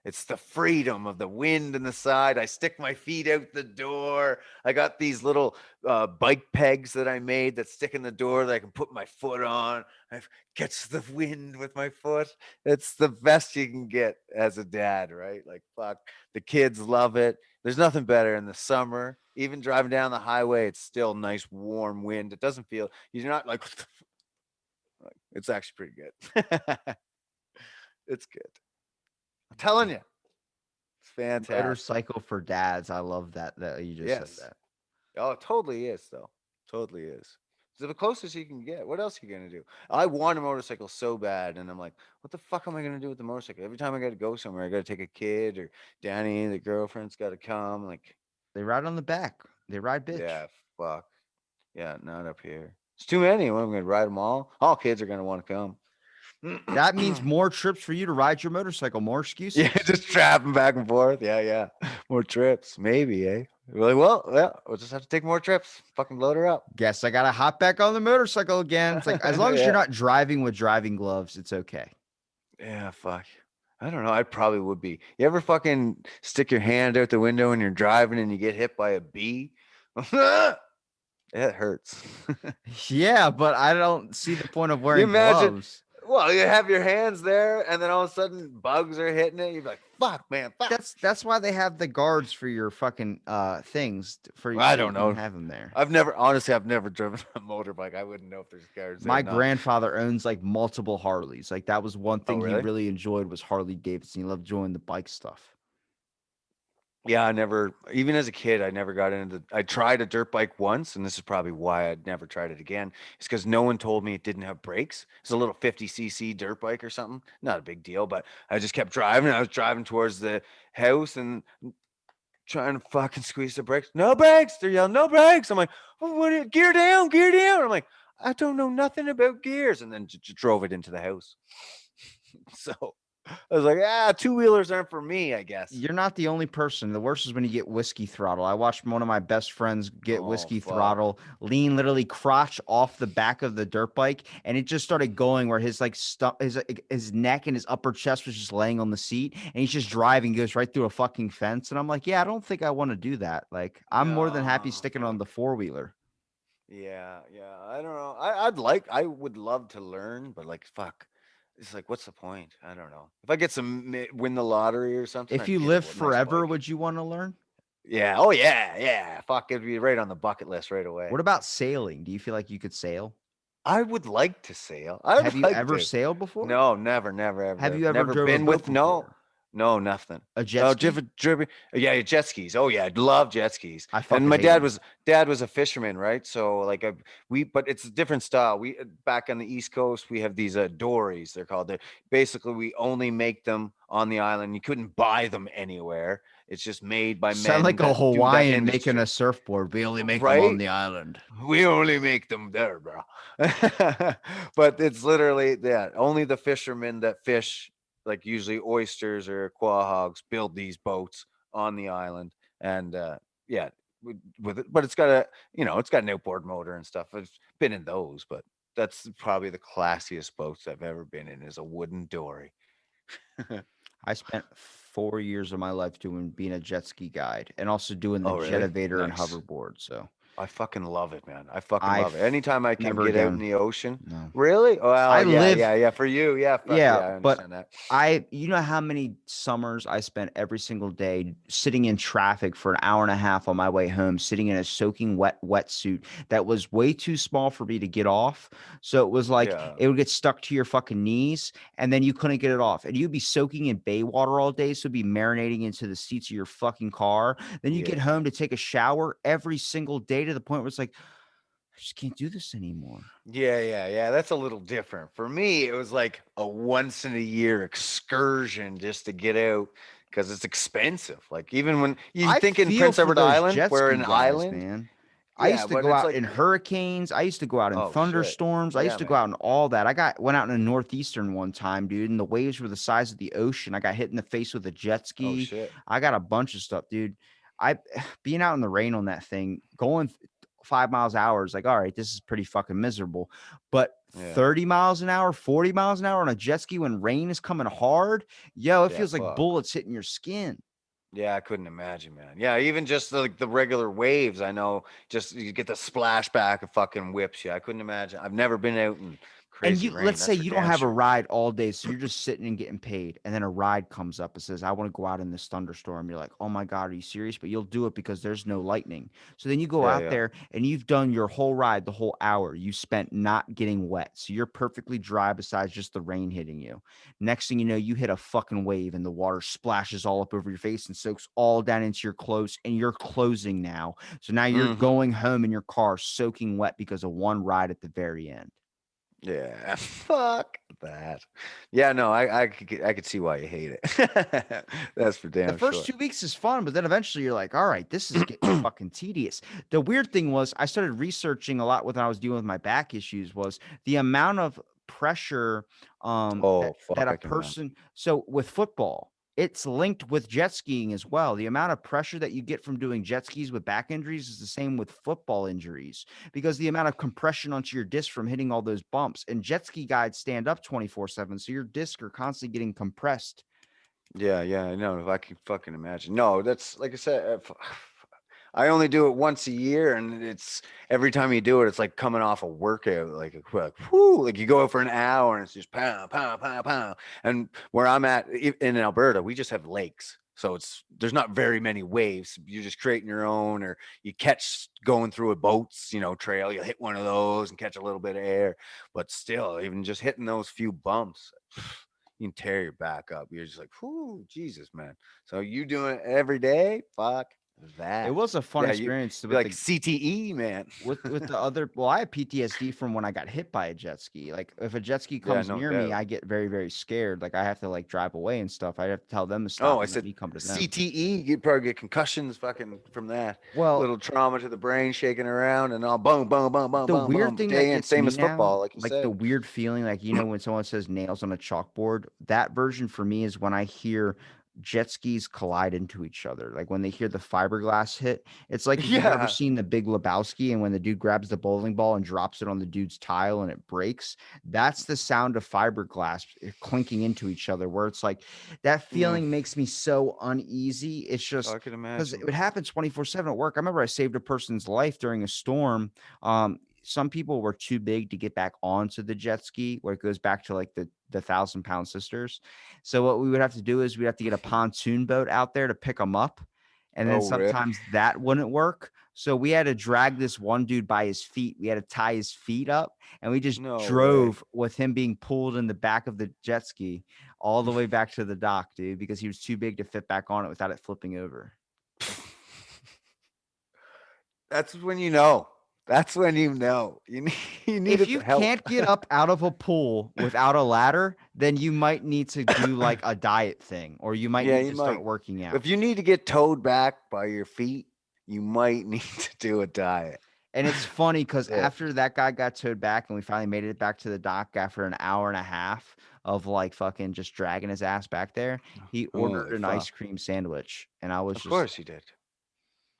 It's the freedom of the wind and the side. I stick my feet out the door. I got these little bike pegs that I made that stick in the door that I can put my foot on. I catch the wind with my foot. It's the best you can get as a dad, right? Like, fuck, the kids love it. There's nothing better in the summer. Even driving down the highway, it's still nice, warm wind. It doesn't feel, you're not like, it's actually pretty good. It's good. I'm telling you, it's fantastic. Motorcycle for dads. I love that you just said Yes. that. Oh, it totally is, though. Totally is. So the closest you can get. What else are you gonna do? I want a motorcycle so bad, and I'm like, what the fuck am I gonna do with the motorcycle? Every time I gotta go somewhere, I gotta take a kid or Danny, the girlfriend's gotta come. Like, They ride on the back. They ride bitch. yeah, fuck. Yeah, not up here. It's too many. What, I'm gonna ride them all. All kids are gonna want to come. That means more trips for you to ride your motorcycle, more Yeah, excuses. just traveling back and forth. Yeah, yeah. More trips, maybe, eh? We're like, well, yeah, we'll just have to take more trips. Fucking load her up. Guess I gotta hop back on the motorcycle again. It's like as long as you're Yeah. not driving with driving gloves, it's okay. Yeah, fuck. I don't know. I probably would be. You ever fucking stick your hand out the window and you're driving and you get hit by a bee? It hurts. Yeah, but I don't see the point of You wearing imagine, gloves. well, you have your hands there and then all of a sudden bugs are hitting it. You're like, fuck, man, fuck. That's why they have the guards for your fucking things I so you don't can know. have them there. I've never driven a motorbike. I wouldn't know if there's cars there or My not. grandfather owns like multiple Harleys. Like that was one Oh, thing he really? really enjoyed was Harley Davidson. He loved doing the bike stuff. Yeah, I never, even as a kid, I never got into I tried a dirt bike once, and this is probably why I'd never tried it again. It's because no one told me it didn't have brakes. It's a little 50cc dirt bike or something. Not a big deal, but I just kept driving. I was driving towards the house and trying to fucking squeeze the brakes. No brakes. They're yelling, no brakes. I'm like, oh, gear down, gear down. I'm like, I don't know nothing about gears. And then drove it into the house. So I was like, two-wheelers aren't for me, I guess. You're not the only person. The worst is when you get whiskey throttle. I watched one of my best friends get Oh, whiskey fuck. throttle, lean literally crotch off the back of the dirt bike, and it just started going where his like his neck and his upper chest was just laying on the seat, and he's just driving, goes right through a fucking fence. And I'm like, yeah, I don't think I want to do that. Like, I'm more than happy No, sticking on fuck. the four wheeler. Yeah, yeah. I don't know. I would love to learn, but like, fuck. It's like, what's the point? I don't know. If I get win the lottery or something, If I'd you get a live nice forever, bike. would you want to learn? Yeah. Oh yeah, yeah. Fuck, it'd be right on the bucket list right away. What about sailing? Do you feel like you could sail? I would like to sail. I Have would you like ever to. sailed before? No, never, never, Have ever, you ever never drove a been boat with no, before? no, nothing. A jet Oh, ski? driven. Yeah, jet skis. Oh yeah, I'd love jet skis. I And fucking my hate them. dad was a fisherman, right? So like but it's a different style. We back on the East Coast, we have these dories. They're called. Basically, we only make them on the island. You couldn't buy them anywhere. It's just made by Sound men like a that do that Hawaiian making a industry, surfboard. We only make them on right? the island. We only make them there, bro. But it's literally that only the fishermen that fish, like usually oysters or quahogs, build these boats on the island. And yeah, with it, but it's got it's got an outboard motor and stuff. I've been in those, but that's probably the classiest boats I've ever been in is a wooden dory. I spent 4 years of my life being a jet ski guide and also doing the Oh, jet really? elevator and Nice. hoverboard. So I fucking love it, man. I fucking love it. I've Anytime I can never get out in again. the ocean. No. Really? I Well, yeah, live yeah, yeah. For you, yeah, fuck Yeah, yeah, I but understand that. you know how many summers I spent every single day sitting in traffic for an hour and a half on my way home, sitting in a soaking wet wetsuit that was way too small for me to get off. So it was like Yeah, it would get stuck to your fucking knees and then you couldn't get it off. And you'd be soaking in bay water all day. So it'd be marinating into the seats of your fucking car. Then you get yeah, home to take a shower every single day to the point where it's like, I just can't do this anymore. yeah, yeah, yeah. That's a little different. For me, it was like a once in a year excursion just to get out because it's expensive. Like even when you I think in feel Prince for Edward those Island, jet we're ski an guys, island. man. I Yeah, used to but go it's out like, in hurricanes. I used to go out in oh shit. thunderstorms. I used Yeah, to go out man. in all that. Went out in a northeastern one time, dude, and the waves were the size of the ocean. I got hit in the face with a jet Oh ski. shit. I got a bunch of stuff, dude. I being out in the rain on that thing, going 5 miles an hour is like, all right, this is pretty fucking miserable. But Yeah. 30 miles an hour, 40 miles an hour on a jet ski when rain is coming hard, yo, it Yeah, feels like fuck. bullets hitting your skin. Yeah, I couldn't imagine, man. Yeah, even just like the regular waves, I know, just you get the splashback of fucking whips you. I couldn't imagine. I've never been out in And crazy you rain. let's say That's for you don't damn have a sure. ride all day, so you're just sitting and getting paid, and then a ride comes up and says, "I want to go out in this thunderstorm." You're like, "Oh my god, are you serious?" But you'll do it because there's no lightning. So then you go Yeah, out yeah, there and you've done your whole ride, the whole hour. You spent not getting wet, so you're perfectly dry besides just the rain hitting you. Next thing you know, you hit a fucking wave and the water splashes all up over your face and soaks all down into your clothes, and you're closing now. So now you're hmm, going home in your car soaking wet because of one ride at the very end. yeah. Fuck that. Yeah, no, I could see why you hate it. That's for The damn first sure. 2 weeks is fun, but then eventually you're like, "All right, this is getting fucking tedious." The weird thing was I started researching a lot when I was dealing with my back issues was the amount of pressure, Oh that fuck, a I can imagine. person so with football, it's linked with jet skiing as well. The amount of pressure that you get from doing jet skis with back injuries is the same with football injuries because the amount of compression onto your disc from hitting all those bumps and jet ski guides stand up 24/7, so your discs are constantly getting compressed. Yeah, yeah, I know. If I can fucking imagine. No, that's like I said. I only do it once a year, and it's every time you do it, it's like coming off a workout, like a quick, whoo, like you go out for an hour, and it's just pound, pound, pound, pound. And where I'm at in Alberta, we just have lakes, so there's not very many waves. You're just creating your own, or you catch going through a boats, trail. You hit one of those and catch a little bit of air, but still, even just hitting those few bumps. You can tear your back up. You're just like, whoo, Jesus, man. So you doing it every day? Fuck It that. was a fun Yeah, you experience you're with like the CTE, man. with the other well, I have PTSD from when I got hit by a jet ski. Like if a jet ski Yeah, comes no near me, doubt. I get very, very scared. Like I have to like drive away and stuff. I have to tell them to Oh, stop I and let said me come to them. CTE. You'd probably get concussions fucking from that. Well, Little trauma to the brain shaking around and all boom, boom, boom, boom, the boom, weird boom. thing that Day in, gets same me as now, football, like you like the said. weird feeling, like when someone says nails on a chalkboard, that version for me is when I hear jet skis collide into each other. Like when they hear the fiberglass hit, it's like if you've ever Yeah. seen The Big Lebowski and when the dude grabs the bowling ball and drops it on the dude's tile and it breaks, that's the sound of fiberglass clinking into each other, where it's like that Mm. feeling makes me so uneasy. It's I just can because it imagine. would happen 24/7 at work. I remember I saved a person's life during a storm. Some people were too big to get back onto the jet ski, where it goes back to like the 1,000-pound sisters. So what we would have to do is we'd have to get a pontoon boat out there to pick them up. And then Oh, really? sometimes that wouldn't work. So we had to drag this one dude by his feet. We had to tie his feet up and we just No way. drove with him being pulled in the back of the jet ski all the way back to the dock, dude, because he was too big to fit back on it without it flipping over. That's when you know. That's when you know. You If needed you the help. can't get up out of a pool without a ladder, then you might need to do like a diet thing or you might Yeah, need you to start might. working out. If you need to get towed back by your feet, you might need to do a diet. And it's funny because Yeah. after that guy got towed back and we finally made it back to the dock after an hour and a half of like fucking just dragging his ass back there, he ordered Holy an ice fuck. cream sandwich. And I was Of just, course you did.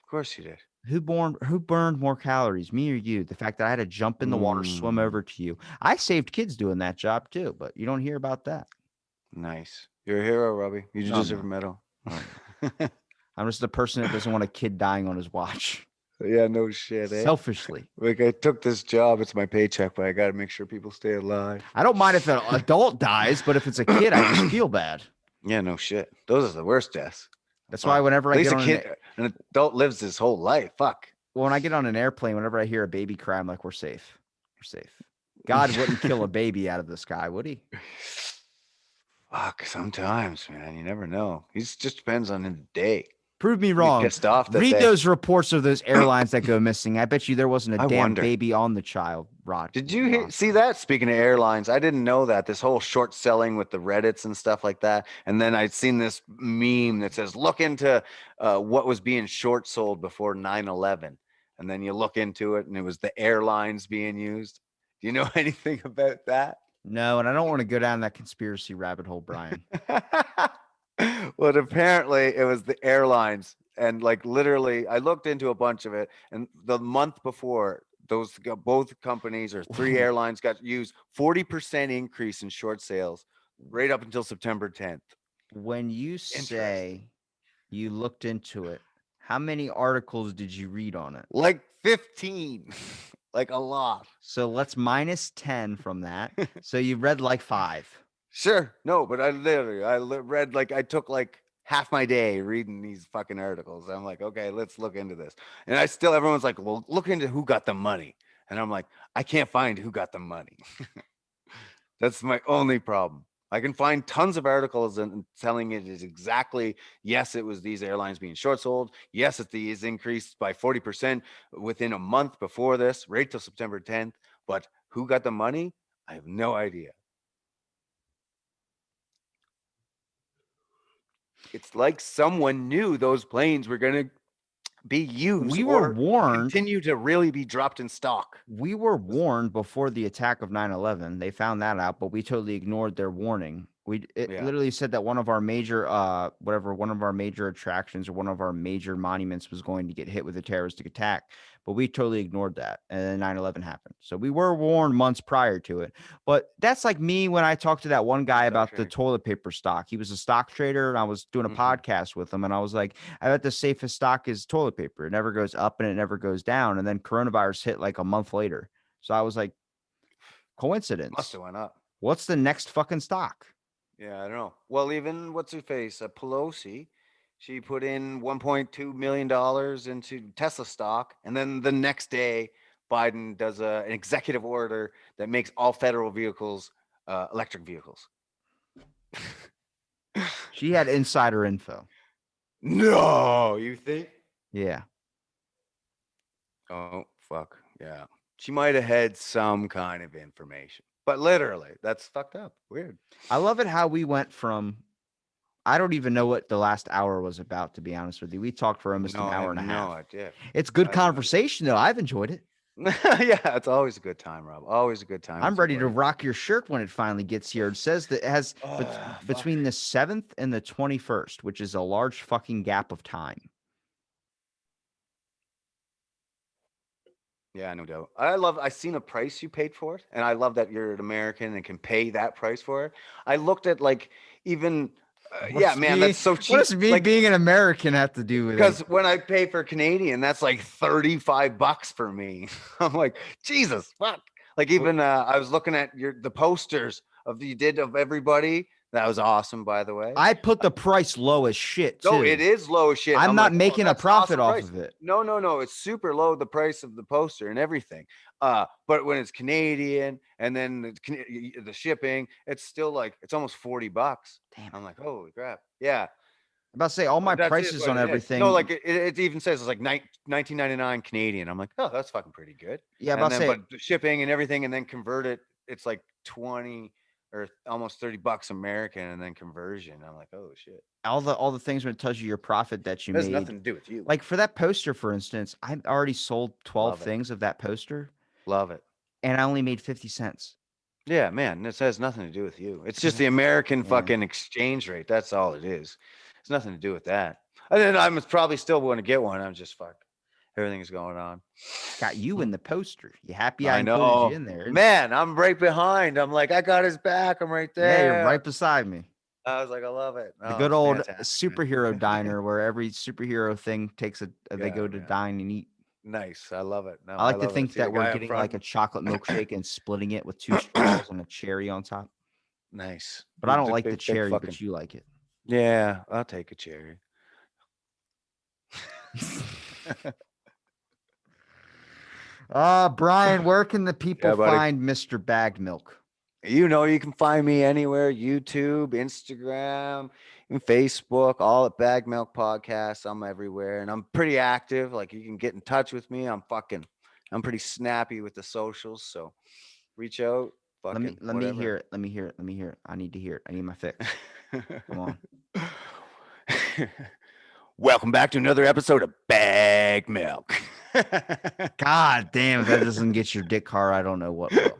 Of course you did. who burned more calories, me or you? The fact that I had to jump in the water, swim Mm, over to you. I saved kids doing that job too, but you don't hear about that. nice. You're a hero, Robbie. You No, I'm deserve a not. medal. No, I'm not. I'm just the person that doesn't want a kid dying on his watch. Yeah, no shit, eh? Selfishly. Like I took this job, it's my paycheck, but I got to make sure people stay alive. I don't mind if an adult dies, but if it's a kid, I just feel bad. Yeah, no shit. Those are the worst deaths. That's why Fuck. whenever At I least get a on kid, an adult lives his whole life. Fuck. when I get on an airplane, whenever I hear a baby cry, I'm like, we're safe. We're safe. God wouldn't kill a baby out of the sky, would he? Fuck. Sometimes, man, you never know. It just depends on the day. Prove me You be wrong. pissed off that Read day. those reports of those airlines that go missing. I bet you there wasn't a I damn wonder. baby on the child Did you see roster. that? Speaking of airlines, I didn't know that this whole short selling with the Reddits and stuff like that. And then I'd seen this meme that says, look into what was being short sold before 9/11. And then you look into it and it was the airlines being used. Do you know anything about that? No, and I don't want to go down that conspiracy rabbit hole, Brian. Well, apparently it was the airlines. And like literally, I looked into a bunch of it. And the month before, both companies or three airlines got used 40% increase in short sales right up until September 10th. When you Interesting. say you looked into it, how many articles did you read on it? Like 15, like a lot. So let's minus 10 from that. So you read like 5. Sure. No, but I read like I took like half my day reading these fucking articles. I'm like, okay, let's look into this. And everyone's like, well, look into who got the money. And I'm like, I can't find who got the money. That's my only problem. I can find tons of articles and telling it is exactly, yes, it was these airlines being short sold. Yes, it is increased by 40% within a month before this, right till September 10th. But who got the money? I have no idea. It's like someone knew those planes were going to be used We were or warned. continue to really be dropped in stock. We were warned before the attack of 9/11. They found that out, but we totally ignored their warning. It Yeah. literally said that one of our major one of our major attractions or one of our major monuments was going to get hit with a terroristic attack, but we totally ignored that. And then 9/11 happened. So we were warned months prior to it. But that's like me when I talked to that one guy about the Exactly. toilet paper stock. He was a stock trader and I was doing a Mm-hmm. podcast with him and I was like, I bet the safest stock is toilet paper. It never goes up and it never goes down. And then coronavirus hit like a month later. So I was like, Must coincidence. have went up. What's the next fucking stock? Yeah, I don't know. Well, even what's her face, Pelosi, she put in $1.2 million into Tesla stock, and then the next day, Biden does an executive order that makes all federal vehicles electric vehicles. She had insider info. No, you think? Yeah. Oh, fuck. Yeah. She might have had some kind of information, but literally, that's fucked up. Weird. I love it how we went from I don't even know what the last hour was about, to be honest with you. We talked for almost No, an I hour have and a no half. idea. It's good I have no idea. conversation, though. I've enjoyed it. Yeah, it's always a good time, Rob. Always a good time I'm with you, ready to buddy. rock your shirt when it finally gets here. It says that it has Fuck. between the 7th and the 21st, which is a large fucking gap of time. Yeah, no doubt. I seen a price you paid for it, and I love that you're an American and can pay that price for it. I looked at like even, yeah, man, that's so What cheap. does me Like, being an American have to do with because anything? when I pay for Canadian, that's like $35 for me. I'm like, Jesus, fuck. Like even I was looking at the posters you did of everybody. That was awesome, by the way. I put the price low as shit No, it too. is low as shit. I'm I'm not like, oh, making a that's an profit awesome off price. of it. No, no, no, it's super low, the price of the poster and everything. But when it's Canadian and then the shipping, it's still like it's almost $40. Damn it. I'm like, holy crap. Yeah. I'm about to say all my That is prices what on it is. No, everything. like it even says it's like 1999 Canadian. I'm like, oh, that's fucking pretty good. Yeah, I'm about And to then, say but the shipping and everything, and then convert it, it's like 20 or almost $30 American, and then conversion. I'm like, oh shit. all the things when it tells you your profit that you It has made. nothing to do with you. Like for that poster, for instance, I already sold 12 Love it. things of that poster Love it. and I only made 50 cents. Yeah, man, this has nothing to do with you. It's just Because the American yeah. fucking exchange rate. That's all it is. It's nothing to do with that. And then I'm probably still going to get one. I'm just fuck. Everything's going on. Got you in the poster. You happy I I included you know. in there? Man, I'm right behind. I'm like, I got his back. I'm right Yeah, you're there. right beside me. I was like, I love it. The Oh, good it's old fantastic, man. superhero diner where every superhero thing takes they Yeah, go to man. dine and eat. Nice. I love it. No, I I like to love it. I think see the that we're guy up getting like front. a chocolate milkshake and splitting it with 2 straws and a cherry on top. Nice. But I don't Big, like the big, big cherry, fucking. but you like it. Yeah, I'll take a cherry. Brian, where can the people Yeah, buddy. find Mr. Bagged Milk? You know, you can find me anywhere: YouTube, Instagram, and Facebook, all at Bag Milk Podcast. I'm everywhere and I'm pretty active. Like you can get in touch with me. I'm pretty snappy with the socials. So reach out, Let me fucking let me whatever. hear it. Let me hear it. Let me hear it. I need to hear it. I need my fix. Come on. Welcome back to another episode of Bag Milk. God damn, if that doesn't get your dick hard, I don't know what will.